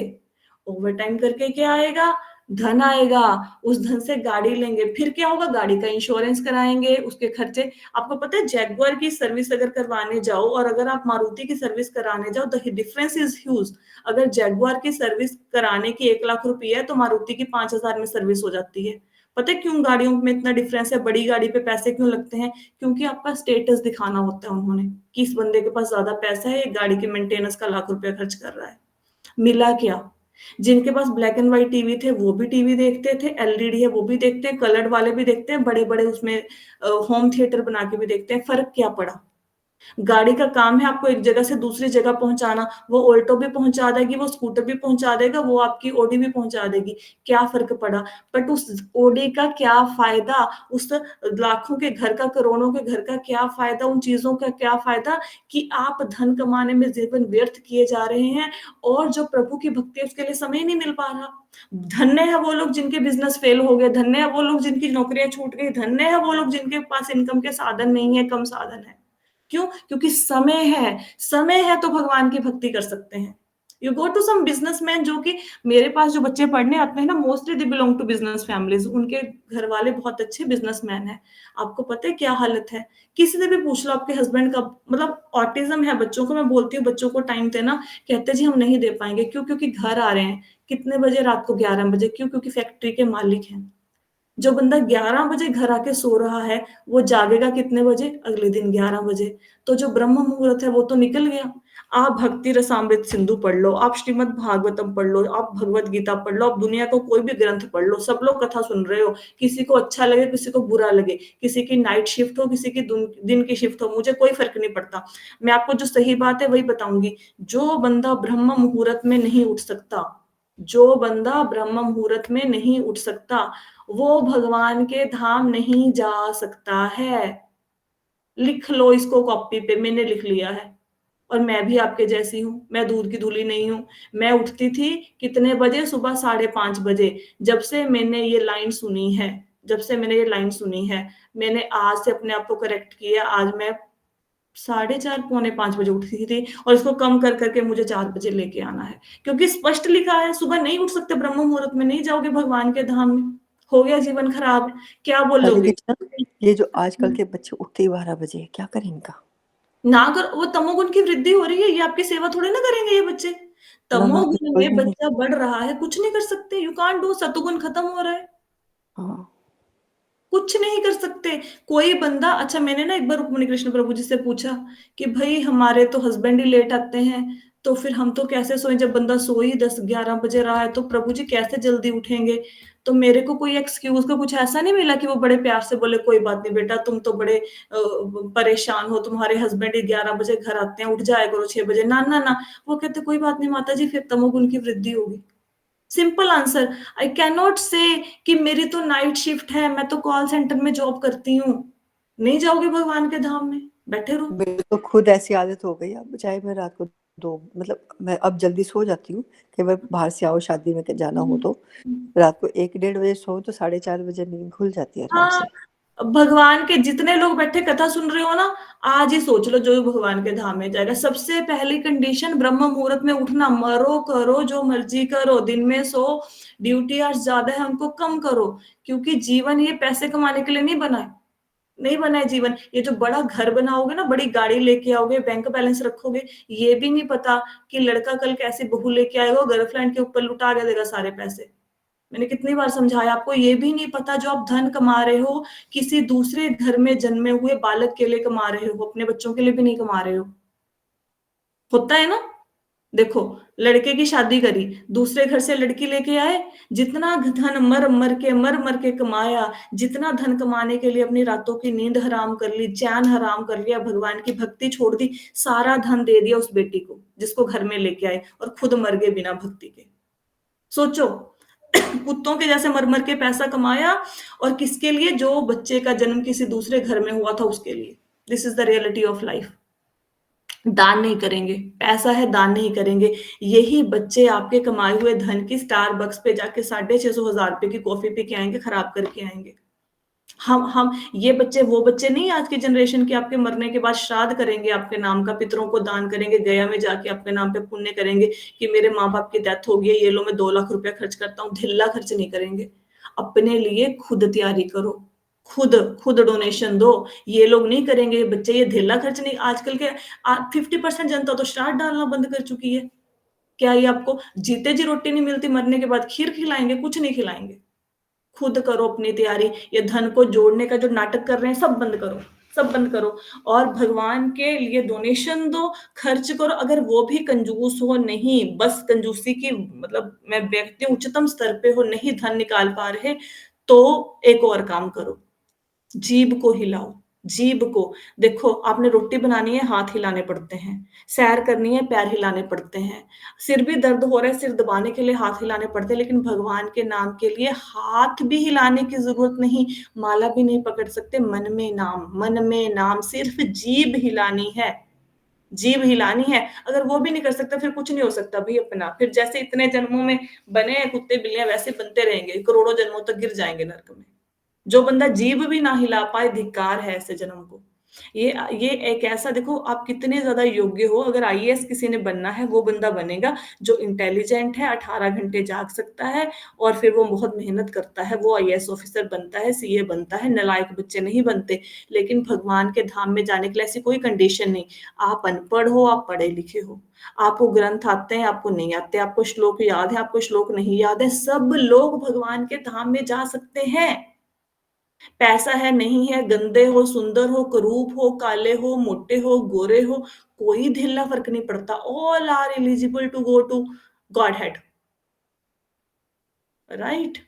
ओवर टाइम करके क्या आएगा? धन आएगा। उस धन से गाड़ी लेंगे, फिर क्या होगा? गाड़ी का इंश्योरेंस कराएंगे, उसके खर्चे। आपको पता है जैगुआर की सर्विस अगर करवाने जाओ और अगर आप मारुति की सर्विस कराने जाओ, द डिफरेंस इज ह्यूज। अगर जैगुआर की सर्विस कराने की 1 लाख रुपए है, तो मारुति की 5,000 में सर्विस हो जाती है। पता है क्यों गाड़ियों में इतना डिफरेंस है? बड़ी गाड़ी पे पैसे क्यों लगते हैं? क्योंकि आपका स्टेटस दिखाना होता है उन्होंने, कि इस बंदे के पास ज्यादा पैसा है, एक गाड़ी के मेंटेनेंस का 1 लाख रुपया खर्च कर रहा है। मिला क्या? जिनके पास ब्लैक एंड व्हाइट टीवी थे वो भी टीवी देखते थे, एलईडी है वो भी देखते हैं, कलर्ड वाले भी देखते हैं, बड़े बड़े उसमें होम थिएटर बना के भी देखते हैं। फर्क क्या पड़ा? गाड़ी का काम है आपको एक जगह से दूसरी जगह पहुंचाना, वो ऑल्टो भी पहुंचा देगी, वो स्कूटर भी पहुंचा देगा, वो आपकी ओडी भी पहुंचा देगी। क्या फर्क पड़ा? बट उस ओडी का क्या फायदा, उस लाखों के घर का, करोड़ों के घर का क्या फायदा, उन चीजों का क्या फायदा, कि आप धन कमाने में जीवन व्यर्थ किए जा रहे हैं, और जो प्रभु की भक्ति है उसके लिए समय नहीं मिल पा रहा। धन्य है वो लोग जिनके बिजनेस फेल हो गए, धन्य है वो लोग जिनकी नौकरियां छूट गई, धन्य है वो लोग जिनके पास इनकम के साधन नहीं है, कम साधन है। क्यों? क्योंकि समय है। समय है तो भगवान की भक्ति कर सकते हैं। You go to some businessman, जो कि मेरे पास जो बच्चे पढ़ने आते हैं ना, mostly they belong to business families, उनके घर वाले बहुत अच्छे बिजनेसमैन हैं। आपको पता है क्या हालत है? किसी से भी पूछ लो आपके हस्बैंड का, मतलब ऑटिज्म है बच्चों को, मैं बोलती हूँ बच्चों को टाइम देना, कहते जी हम नहीं दे पाएंगे। क्यों? क्योंकि घर आ रहे हैं कितने बजे? रात को 11 बजे। क्यों? क्योंकि फैक्ट्री के मालिक हैं। जो बंदा 11 बजे घर आके सो रहा है, वो जागेगा कितने बजे? अगले दिन 11 बजे। तो जो ब्रह्म मुहूर्त है वो तो निकल गया। आप भक्ति रसामृत सिंधु पढ़ लो, आप श्रीमद् भागवतम पढ़ लो, आप भगवत गीता पढ़ लो, आप दुनिया का कोई भी ग्रंथ पढ़ लो, सब लोग कथा सुन रहे हो, किसी को अच्छा लगे, किसी को बुरा लगे, किसी की नाइट शिफ्ट हो, किसी की दिन की शिफ्ट हो, मुझे कोई फर्क नहीं पड़ता। मैं आपको जो सही बात है वही बताऊंगी। जो बंदा ब्रह्म मुहूर्त में नहीं उठ सकता, जो बंदा ब्रह्म मुहूर्त में नहीं उठ सकता, वो भगवान के धाम नहीं जा सकता है। लिख लो इसको कॉपी पे, मैंने लिख लिया है। और मैं भी आपके जैसी हूँ, मैं दूध की धूली नहीं हूँ। मैं उठती थी कितने बजे? सुबह 5:30 बजे। जब से मैंने ये लाइन सुनी है, जब से मैंने ये लाइन सुनी है, मैंने आज से अपने आप को करेक्ट किया। आज मैं 4:30 पौने 5 बजे उठती थी, और इसको कम कर करके मुझे 4 बजे लेके आना है, क्योंकि स्पष्ट लिखा है सुबह नहीं उठ सकते, ब्रह्म मुहूर्त में नहीं जाओगे भगवान के धाम में, हो गया जीवन खराब। क्या अरे बोलोगे? दीक्षा, ये जो आजकल के बच्चे उठते ही 12 बजे हैं, क्या करें इनका? ना कर, वो तमोगुण की वृद्धि हो रही है, ये आपकी सेवा थोड़े ना करेंगे ये बच्चे। ना ना, तमोगुण बिल्कुल में भी नहीं। बच्चा बढ़ रहा है, कुछ नहीं कर सकते, यू कांट डू। सतुगुण खत्म हो रहा है, हाँ। कुछ नहीं कर सकते। कोई बंदा, अच्छा मैंने ना एक बार रुक्मणी कृष्ण प्रभु जी से पूछा कि भाई हमारे तो हस्बैंड ही लेट आते हैं, तो फिर हम तो कैसे सोएं? जब बंदा सो ही 10-11 बजे रहा है, तो प्रभु जी कैसे जल्दी उठेंगे? तो मेरे को कोई एक्सक्यूज का कुछ ऐसा नहीं मिला कि वो बड़े प्यार से बोले कोई बात नहीं बेटा, तुम तो बड़े परेशान हो, तुम्हारे हस्बैंड ही 11 बजे घर आते हैं, उठ जाया करो 6 बजे। ना ना ना, वो कहते कोई बात नहीं माता जी, फिर तमोगुण की वृद्धि होगी। Simple answer. I can not से कि मेरी तो नाइट शिफ्ट है, मैं तो कॉल सेंटर में जॉब करती हूँ। नहीं जाओगे भगवान के धाम में, बैठे रहो। मेरे तो खुद ऐसी आदत हो गई। अब चाहे मैं रात को दो, मतलब मैं अब जल्दी सो जाती हूँ। कई बार बाहर से आओ, शादी में जाना हो तो रात को 1-1:30 बजे सो, तो 4:30 बजे नींद खुल जाती है आराम हाँ, से। भगवान के जितने लोग बैठे कथा सुन रहे हो ना, आज ही सोच लो जो भगवान के धाम में जाएगा। सबसे पहली कंडीशन, ब्रह्म मुहूर्त में उठना। मरो करो जो मर्जी करो, दिन में सो, ड्यूटी आज ज्यादा है उनको कम करो, क्योंकि जीवन ये पैसे कमाने के लिए नहीं बना है। नहीं बना है जीवन। ये जो बड़ा घर बनाओगे ना, बड़ी गाड़ी लेके आओगे, बैंक बैलेंस रखोगे, ये भी नहीं पता कि लड़का कल कैसी बहू लेके आएगा, गर्लफ्रेंड के ऊपर लुटा के देगा सारे पैसे। मैंने कितनी बार समझाया आपको, ये भी नहीं पता जो आप धन कमा रहे हो, किसी दूसरे घर में जन्मे हुए बालक के लिए कमा रहे हो, अपने बच्चों के लिए भी नहीं कमा रहे हो। होता है ना? देखो, लड़के की शादी करी, दूसरे घर से लड़की लेके आए, जितना धन मर मर के कमाया, जितना धन कमाने के लिए अपनी रातों की नींद हराम कर ली, चैन हराम कर लिया, भगवान की भक्ति छोड़ दी, सारा धन दे दिया उस बेटी को जिसको घर में लेके आए, और खुद मर गए बिना भक्ति के। सोचो, कुत्तों के जैसे मर मर के पैसा कमाया, और किसके लिए? जो बच्चे का जन्म किसी दूसरे घर में हुआ था उसके लिए। This is the reality of life. दान नहीं करेंगे, पैसा है दान नहीं करेंगे। यही बच्चे आपके कमाए हुए धन की स्टारबक्स पे जाके 650-1,000 रुपए की कॉफी पी के आएंगे, खराब करके आएंगे। हम ये बच्चे वो बच्चे नहीं, आज की जनरेशन के आपके मरने के बाद श्राद्ध करेंगे आपके नाम का, पितरों को दान करेंगे, गया में जाके आपके नाम पे पुण्य करेंगे कि मेरे माँ बाप की डेथ हो गई, ये लो मैं 2 लाख रुपया खर्च करता हूँ। ढिल्ला खर्च नहीं करेंगे। अपने लिए खुद तैयारी करो, खुद खुद डोनेशन दो। ये लोग नहीं करेंगे, ये बच्चे ये ढिल्ला खर्च नहीं। आजकल के 50% जनता तो श्राद्ध डालना बंद कर चुकी है। क्या ये आपको जीते जी रोटी नहीं मिलती, मरने के बाद खीर खिलाएंगे? कुछ नहीं खिलाएंगे। खुद करो अपनी तैयारी। ये धन को जोड़ने का जो नाटक कर रहे हैं, सब बंद करो, सब बंद करो। और भगवान के लिए डोनेशन दो, खर्च करो। अगर वो भी कंजूस हो, नहीं बस कंजूसी की मतलब मैं व्यक्ति उच्चतम स्तर पे हो, नहीं धन निकाल पा रहे, तो एक और काम करो, जीभ को हिलाओ। जीभ को, देखो आपने रोटी बनानी है, हाथ हिलाने पड़ते हैं। सैर करनी है, पैर हिलाने पड़ते हैं। सिर भी दर्द हो रहा है, सिर दबाने के लिए हाथ हिलाने पड़ते हैं, लेकिन भगवान के नाम के लिए हाथ भी हिलाने की जरूरत नहीं। माला भी नहीं पकड़ सकते। मन में नाम, मन में नाम, सिर्फ जीभ हिलानी है। जीभ हिलानी है। अगर वो भी नहीं कर सकता, फिर कुछ नहीं हो सकता भाई अपना। फिर जैसे इतने जन्मों में बने हैं कुत्ते बिल्लियां, वैसे बनते रहेंगे, करोड़ों जन्मों तक गिर जाएंगे नरक में। जो बंदा जीभ भी ना हिला पाए, धिक्कार है ऐसे जन्म को। ये एक ऐसा, देखो आप कितने ज्यादा योग्य हो। अगर आईएएस किसी ने बनना है, वो बंदा बनेगा जो इंटेलिजेंट है, 18 घंटे जाग सकता है, और फिर वो बहुत मेहनत करता है, वो आईएएस ऑफिसर बनता है, सीए बनता है। नालायक बच्चे नहीं बनते। लेकिन भगवान के धाम में जाने के लिए ऐसी कोई कंडीशन नहीं। आप अनपढ़ हो, आप पढ़े लिखे हो, आपको ग्रंथ आते हैं, आपको नहीं आते, आपको श्लोक याद है, आपको श्लोक नहीं याद है, सब लोग भगवान के धाम में जा सकते हैं। पैसा है नहीं है, गंदे हो, सुंदर हो, कुरूप हो, काले हो, मोटे हो, गोरे हो, कोई ढीला फर्क नहीं पड़ता, all are eligible to go to godhead, right.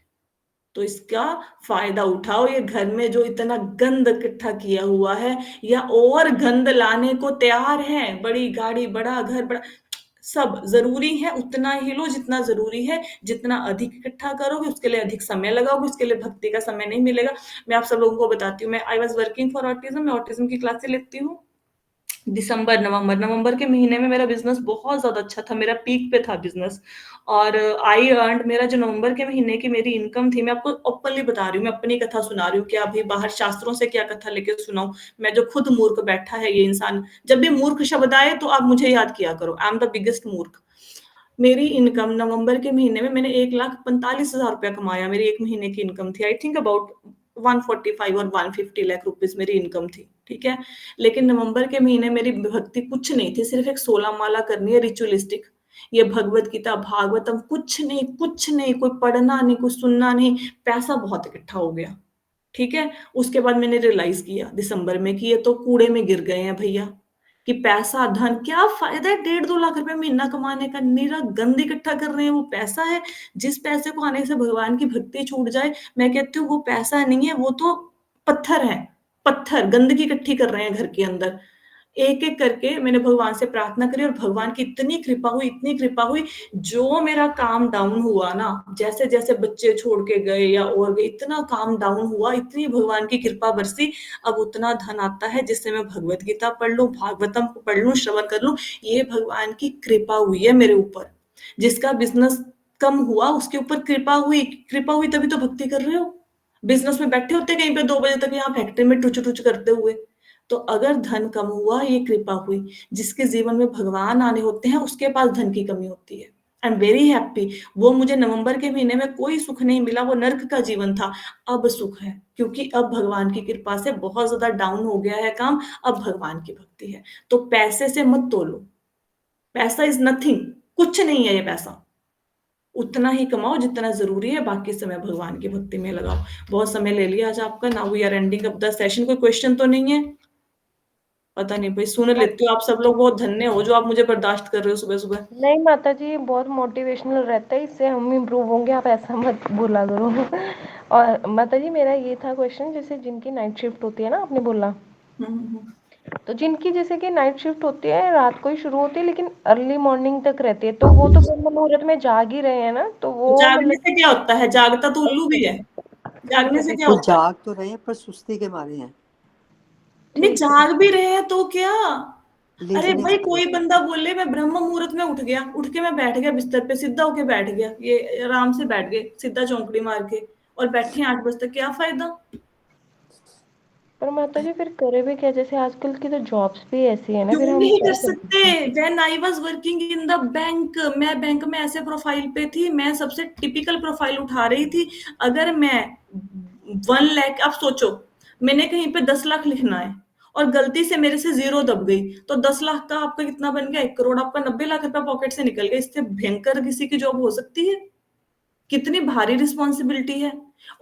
तो इसका फायदा उठाओ। ये घर में जो इतना गंद इकट्ठा किया हुआ है या और गंद लाने को तैयार है, बड़ी गाड़ी, बड़ा घर, बड़ा सब जरूरी है, उतना ही लो जितना जरूरी है। जितना अधिक इकट्ठा करोगे उसके लिए अधिक समय लगाओगे, उसके लिए भक्ति का समय नहीं मिलेगा। मैं आप सब लोगों को बताती हूँ, मैं I was working for autism, मैं ऑटिज्म की क्लासेस लेती हूँ। दिसंबर नवंबर के महीने में मेरा बिजनेस बहुत ज्यादा अच्छा था, मेरा पीक पे था बिजनेस। और आई अर्न, मेरा जो नवंबर के महीने की मेरी इनकम थी, मैं आपको ओपनली बता रही हूँ, मैं अपनी कथा सुना रही हूँ कि अभी बाहर शास्त्रों से क्या कथा लेके सुनाऊं। मैं जो खुद मूर्ख बैठा है ये इंसान, जब भी मूर्ख शब्द आए तो आप मुझे याद किया करो, आई एम द बिगेस्ट मूर्ख। मेरी इनकम नवंबर के महीने में मैंने 1,45,000 रुपया कमाया, मेरी एक महीने की इनकम थी, आई थिंक अबाउट 145 और 150 लाख रुपीज मेरी इनकम थी, ठीक है। लेकिन नवंबर के महीने मेरी भक्ति कुछ नहीं थी, सिर्फ एक 16 माला करनी है रिचुअलिस्टिक, ये भगवत गीता भागवतम कुछ नहीं, कुछ नहीं, कोई पढ़ना नहीं, कुछ सुनना नहीं। पैसा बहुत इकट्ठा हो गया, ठीक है। उसके बाद मैंने रियलाइज किया दिसंबर में कि ये तो कूड़े में गिर गए हैं भैया, कि पैसा धन क्या फायदा है, 1.5-2 लाख रुपए महीना कमाने का, नीरा गंद इकट्ठा कर रहे हैं, वो पैसा है। जिस पैसे को आने से भगवान की भक्ति छूट जाए, मैं कहती हूँ वो पैसा नहीं है, वो तो पत्थर है, पत्थर गंदगी इकट्ठी कर रहे हैं घर के अंदर। एक एक करके मैंने भगवान से प्रार्थना करी और भगवान की इतनी कृपा हुई, इतनी कृपा हुई। जो मेरा काम डाउन हुआ ना, जैसे जैसे बच्चे छोड़ के गए या और गए, इतना काम डाउन हुआ, इतनी भगवान की कृपा बरसी, अब उतना धन आता है जिससे मैं भगवत गीता पढ़ लूं, भागवतम पढ़ लूं, श्रवण कर लूं। ये भगवान की कृपा हुई है मेरे ऊपर। जिसका बिजनेस कम हुआ उसके ऊपर कृपा हुई, कृपा हुई तभी तो भक्ति कर रहे हो। बिजनेस में बैठे होते कहीं पे 2 बजे तक यहाँ फैक्ट्री में टुच टुच करते हुए। तो अगर धन कम हुआ ये कृपा हुई, जिसके जीवन में भगवान आने होते हैं उसके पास धन की कमी होती है। I am very happy. वो मुझे नवंबर के महीने में कोई सुख नहीं मिला, वो नर्क का जीवन था। अब सुख है, क्योंकि अब भगवान की कृपा से बहुत ज्यादा डाउन हो गया है काम, अब भगवान की भक्ति है। तो पैसे से मत तोलो, पैसा इज नथिंग, कुछ नहीं है ये पैसा। उतना ही कमाओ जितना जरूरी है, बाकी समय भगवान की भक्ति में लगाओ। बहुत समय ले लिया आज आपका, now we are ending up the session. कोई क्वेश्चन तो नहीं है? पता नहीं भाई, सुन लेती हो आप सब लोग, बहुत धन्य हो जो आप मुझे बर्दाश्त कर रहे हो सुबह सुबह। नहीं माता जी, बहुत मोटिवेशनल रहता है, इससे हम इम्प्रूव होंगे, आप ऐसा मत बोला करो। और माता जी मेरा ये था क्वेश्चन, जैसे जिनकी नाइट शिफ्ट होती है ना, आपने बोला, हम्म। तो जिनकी जैसे कि नाइट शिफ्ट होती है, रात को ही शुरू होती है लेकिन अर्ली मॉर्निंग तक रहती है, तो वो तो ब्रह्म मुहूर्त में जाग ही रहे हैं ना, तो वो जागने मतलब से क्या होता है? जागता तो उल्लू भी है। ठीक जागने है से ठीक क्या वो होता है? जाग तो रहे हैं पर सुस्ती के मारे हैं। नहीं, ठीक है। जाग भी रहे हैं तो क्या? अरे लेजीनेस भाई, की कोई वजह बंदा बोले मैं ब्रह्म मुहूर्त में उठ गया, उठ के मैं बैठ गया बिस्तर पे, सीधा होके बैठ गया, ये आराम से बैठ गए सीधा चौंकड़ी मार के, और बैठे 8 बजे तक, क्या फायदा? पर माता जी फिर करे भी क्या, जैसे आजकल की तो जॉब्स भी ऐसी है ना, फिर क्यों हम नहीं क्या कर कर सकते? सकते हैं। When I was working in the bank, मैं बैंक में ऐसे प्रोफाइल पे थी, मैं सबसे टिपिकल प्रोफाइल उठा रही थी। अगर मैं 1 लाख, आप सोचो, मैंने कहीं पे 10 लाख लिखना है और गलती से मेरे से जीरो दब गई, तो 10 लाख का आपका कितना बन गया? 1 करोड़। आपका 90 लाख रुपया पॉकेट से निकल गया। इससे भयंकर किसी की जॉब हो सकती है? कितनी भारी रिस्पॉन्सिबिलिटी है।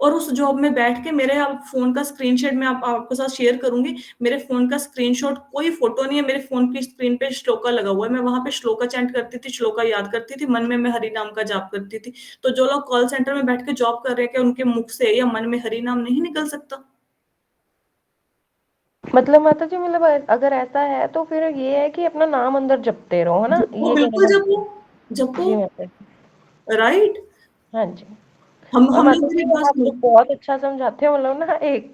और उस जॉब में बैठ के मेरे आप फोन का स्क्रीनशॉट मैं आपके साथ शेयर करूंगी। मेरे फोन का स्क्रीनशॉट, कोई फोटो नहीं है, मेरे फोन की स्क्रीन पे श्लोका लगा हुआ है, मैं वहां पे श्लोका चैंट करती थी, श्लोका याद करती थी, मन में मैं हरि नाम का जाप करती थी। तो जो लोग कॉल सेंटर में बैठ के जॉब कर रहे हैं, क्या उनके मुख से या मन में हरि नाम नहीं निकल सकता? मतलब माता जी, मतलब अगर ऐसा है तो फिर ये है कि अपना नाम अंदर जपते रहो, है ना, जपो, ये कहने बिल्कुल का जपो, मतलब। जपो। जी माता जी। राइट। हाँ जी। हम और हम लोग माता मेरी जी बात आप सुनो। लोग बहुत अच्छा समझाते हो, मतलब ना एक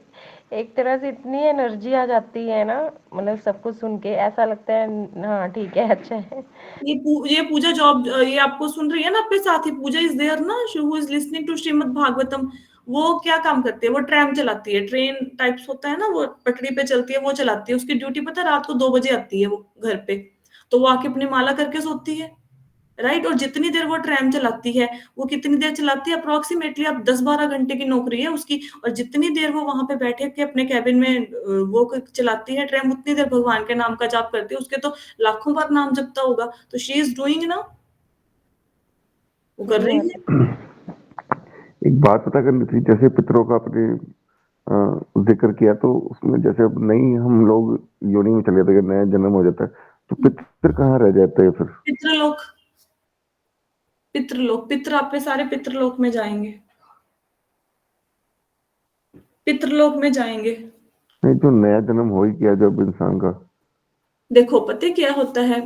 एक तरह से इतनी एनर्जी आ जाती है ना, मतलब सब कुछ सुन के ऐसा लगता है हाँ ठीक है, अच्छा है। ये पूजा जॉब, ये आपको सुन रही है ना, आपके साथ ही पूजा इज देयर ना, who is listening to Shrimad Bhagavatam. वो क्या काम करती है? वो ट्रैम चलाती है, ट्रेन टाइप्स होता है ना, वो पटरी पे चलती है, वो चलाती है। उसकी ड्यूटी पता है, रात को 2 बजे आती है वो घर पे। तो वो आके अपनी माला करके सोती है, राइट। और जितनी देर वो ट्रैम चलाती है, वो कितनी देर चलाती है? अप्रोक्सीमेटली आप 10-12 घंटे की नौकरी है उसकी। और जितनी देर वो वहां पे बैठे के अपने कैबिन में चलाती है ट्रैम, उतनी देर भगवान के नाम का जाप करती है। उसके तो लाखों बार नाम जपता होगा, तो शी इज डूइंग ना, वो कर जी रही है। माता जी। एक बात पता करनी थी, जैसे पितरों का अपने जिक्र किया, तो उसमें जैसे अब नहीं हम लोग योनि में चले जाते, नया जन्म हो जाता है, तो पितर कहाँ रह जाते हैं फिर? पितृलोक। पितृलोक, पितृ आपके सारे पितृलोक में जाएंगे, पितृलोक में जाएंगे। नहीं, जो नया जन्म हो ही गया जब इंसान का। देखो पता है क्या होता है,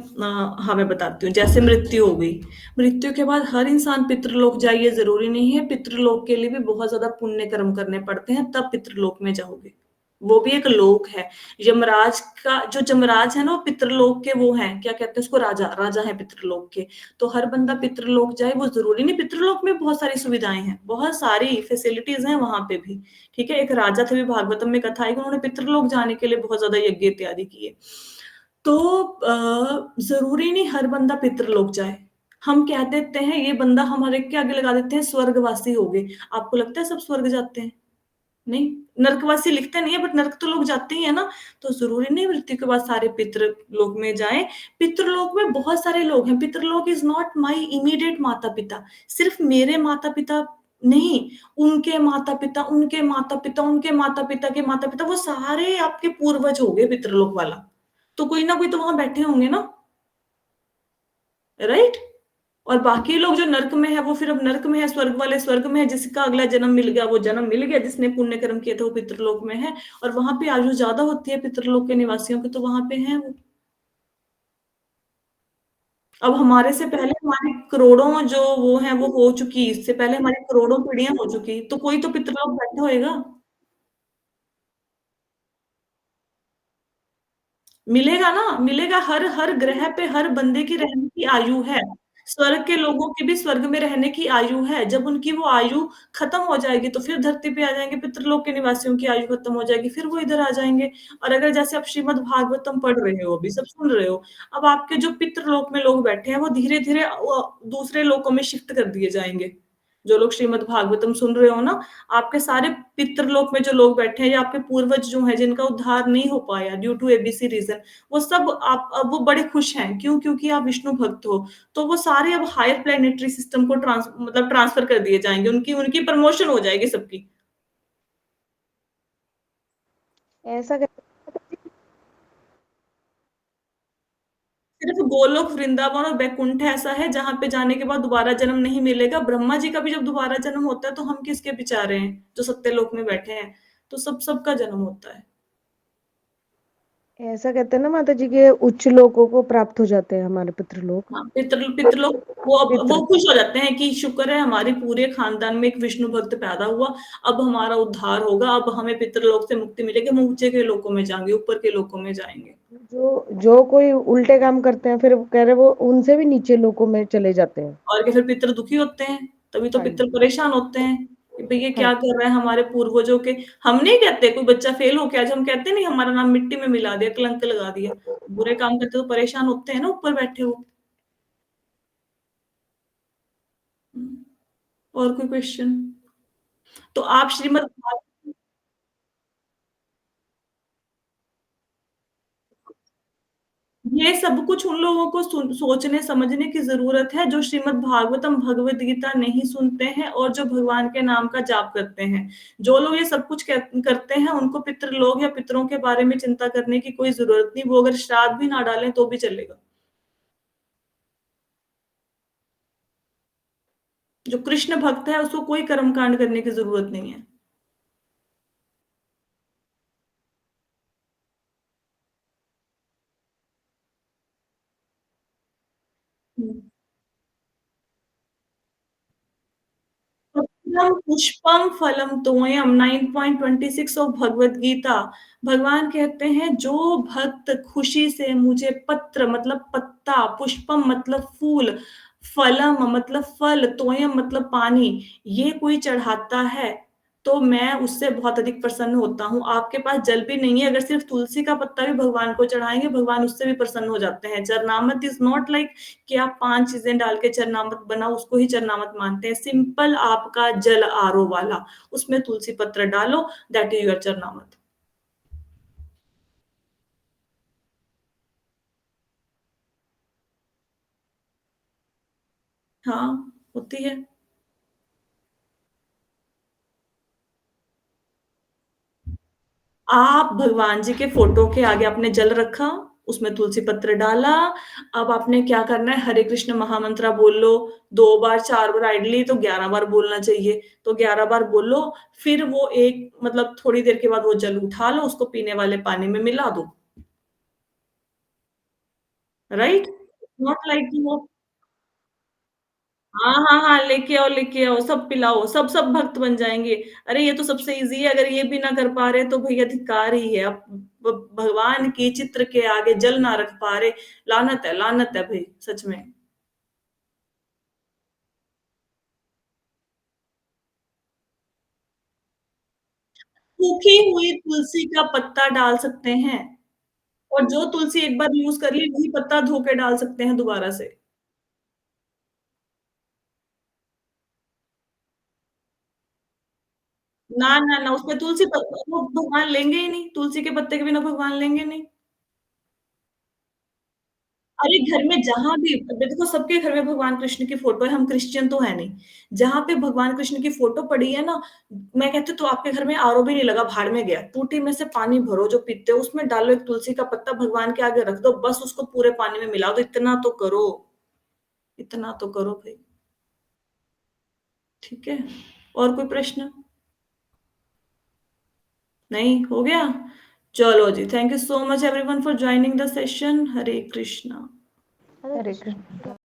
हाँ मैं बताती हूँ। जैसे मृत्यु हो गई, मृत्यु के बाद हर इंसान पितृलोक जाए ये जरूरी नहीं है। पितृलोक के लिए भी बहुत ज्यादा पुण्य कर्म करने पड़ते हैं, तब पितृलोक में जाओगे। वो भी एक लोक है। यमराज का जो यमराज है ना, वो पितृलोक के वो हैं, क्या कहते हैं उसको, राजा, राजा है पितृलोक के। तो हर बंदा पितृलोक जाए वो जरूरी नहीं। पितृलोक में बहुत सारी सुविधाएं हैं, बहुत सारी फैसिलिटीज हैं वहां पे भी। ठीक है, एक राजा थे भी, भागवतम में कथा है कि उन्होंने पितृलोक जाने के लिए बहुत ज्यादा यज्ञ इत्यादि किए। तो जरूरी नहीं हर बंदा पितृलोक जाए। हम कह देते हैं ये बंदा, हमारे के आगे लगा देते हैं स्वर्गवासी हो गए। आपको लगता है सब स्वर्ग जाते हैं? नहीं। नरकवासी लिखते नहीं है, बट नरक तो लोग जाते ही है ना। तो जरूरी नहीं मृत्यु के बाद सारे पितृलोक में जाएं। पितृलोक में बहुत सारे लोग हैं। पितृलोक इज नॉट माई इमीडिएट माता पिता, सिर्फ मेरे माता पिता नहीं, उनके माता पिता, उनके माता पिता, उनके माता पिता के माता पिता, वो सारे आपके पूर्वज हो गए पितृलोक वाला। तो कोई ना कोई तो वहां बैठे होंगे ना, राइट। और बाकी लोग जो नर्क में है वो फिर अब नर्क में है, स्वर्ग वाले स्वर्ग में है। जिसका अगला जन्म मिल गया वो जन्म मिल गया, जिसने पुण्य कर्म किया था वो पितृलोक में है। और वहां पे आयु ज्यादा होती है पितृलोक के निवासियों की, तो वहां पे है वो। अब हमारे से पहले हमारी करोड़ों जो वो हैं वो हो चुकी, इससे पहले हमारी करोड़ों पीढ़ियां हो चुकी, तो कोई तो पितृलोक बैठा होएगा। मिलेगा ना, मिलेगा। हर हर ग्रह पे हर बंदे की रहने की आयु है। स्वर्ग के लोगों की भी स्वर्ग में रहने की आयु है। जब उनकी वो आयु खत्म हो जाएगी तो फिर धरती पे आ जाएंगे। पितृलोक के निवासियों की आयु खत्म हो जाएगी, फिर वो इधर आ जाएंगे। और अगर जैसे आप श्रीमद् भागवतम पढ़ रहे हो, अभी सब सुन रहे हो, अब आपके जो पितृलोक में लोग बैठे हैं वो धीरे धीरे दूसरे लोकों में शिफ्ट कर दिए जाएंगे। जो लोग श्रीमद् भागवतम सुन रहे हो ना, आपके सारे पितृलोक में जो लोग बैठे हैं या आपके पूर्वज जो हैं जिनका उद्धार नहीं हो पाया ड्यू टू एबीसी रीजन, वो सब आप अब वो बड़े खुश हैं। क्यों? क्योंकि आप विष्णु भक्त हो। तो वो सारे अब हायर प्लेनेटरी सिस्टम को मतलब ट्रांसफर कर दिए जाएंगे, उनकी उनकी प्रमोशन हो जाएगी सबकी। ऐसा कर सिर्फ गोलोक, वृंदावन और बैकुंठ ऐसा है जहां पे जाने के बाद दोबारा जन्म नहीं मिलेगा। ब्रह्मा जी का भी जब दोबारा जन्म होता है तो हम किसके बेचारे हैं जो सत्यलोक में बैठे हैं। तो सब सबका जन्म होता है। ऐसा कहते हैं ना माता जी के उच्च लोकों को प्राप्त हो जाते हैं हमारे पितृलोक। हाँ, पितृलोक। वो अब वो पितृ खुश हो जाते हैं कि शुक्र है हमारे पूरे खानदान में एक विष्णु भक्त पैदा हुआ। अब हमारा उद्धार होगा, अब हमें पितृलोक से मुक्ति मिलेगी, हम ऊंचे के लोकों में जाएंगे, ऊपर के लोकों में जाएंगे। जो जो कोई उल्टे काम करते हैं फिर वो कह रहे वो उनसे भी नीचे लोकों में चले जाते हैं। और क्या, फिर पितृ दुखी होते हैं, तभी तो हाँ पितृ जी। परेशान होते हैं कि भैया हाँ क्या कर रहे हैं हमारे पूर्वजों के। हम नहीं कहते कोई बच्चा फेल हो गया, आज हम कहते नहीं हमारा नाम मिट्टी में मिला दिया, कलंक लगा दिया। बुरे काम करते तो परेशान होते हैं ना ऊपर बैठे हो। और कोई क्वेश्चन? तो आप श्रीमद भागवत, ये सब कुछ उन लोगों को सोचने समझने की जरूरत है जो श्रीमद् भागवतम भगवत गीता नहीं सुनते हैं और जो भगवान के नाम का जाप करते हैं। जो लोग ये सब कुछ करते हैं उनको पितृलोक या पितरों के बारे में चिंता करने की कोई जरूरत नहीं। वो अगर श्राद्ध भी ना डालें तो भी चलेगा। जो कृष्ण भक्त है उसको कोई कर्म कांड करने की जरूरत नहीं है। हम्म। पत्रम पुष्पम फलम तोयम, 9.26 ऑफ भगवत गीता। भगवान कहते हैं जो भक्त खुशी से मुझे पत्र मतलब पत्ता, पुष्पम मतलब फूल, फलम मतलब फल, तोयम मतलब पानी, ये कोई चढ़ाता है तो मैं उससे बहुत अधिक प्रसन्न होता हूँ। आपके पास जल भी नहीं है, अगर सिर्फ तुलसी का पत्ता भी भगवान को चढ़ाएंगे भगवान उससे भी प्रसन्न हो जाते हैं। चरनामत इज नॉट लाइक कि आप 5 चीजें डाल के चरनामत बनाओ उसको ही चरनामत मानते हैं। सिंपल आपका जल आरओ वाला, उसमें तुलसी पत्र डालो, दैट इज योर चरनामत। हाँ, होती है। आप भगवान जी के फोटो के आगे आपने जल रखा, उसमें तुलसी पत्र डाला। अब आपने क्या करना है, हरे कृष्ण महामंत्र बोल लो, 2 बार 4 बार, आइडली तो 11 बार बोलना चाहिए, तो 11 बार बोलो। फिर वो एक मतलब थोड़ी देर के बाद वो जल उठा लो, उसको पीने वाले पानी में मिला दो। राइट? नॉट लाइक कि वो हाँ, हाँ, हाँ, लेके आओ, सब पिलाओ, सब भक्त बन जाएँगे। अरे ये तो सबसे ईज़ी है, अगर ये भी ना कर पा रहे तो भैया धिक्कार ही है। आप भ भगवान के चित्र के आगे जल ना रख पा रहे, लानत है भई, सच में। सूखी हुई तुलसी का पत्ता डाल सकते हैं, और जो तुलसी एक बार यूज़ कर ली वही पत्ता धो के डाल सकते हैं दोबारा से। ना, उसमें तुलसी वो भगवान लेंगे ही नहीं, तुलसी के पत्ते के बिना भगवान लेंगे नहीं। अरे घर में जहाँ भी देखो, सबके घर में भगवान कृष्ण की फ़ोटो है, हम क्रिश्चियन तो है नहीं। जहाँ पे भगवान कृष्ण की फ़ोटो पड़ी है ना, मैं कहती हूँ तो आपके घर में आरओ भी नहीं लगा, भाड़ में गया। टूटी में से पानी भरो जो पीते हो, उसमें डालो एक तुलसी का पत्ता, भगवान के आगे रख दो, बस उसको पूरे पानी में मिला दो, इतना तो करो भई, ठीक है? और कोई प्रश्न? नहीं, हो गया? चलो जी, thank you so much everyone for joining the session. Hare Krishna. Hare Krishna.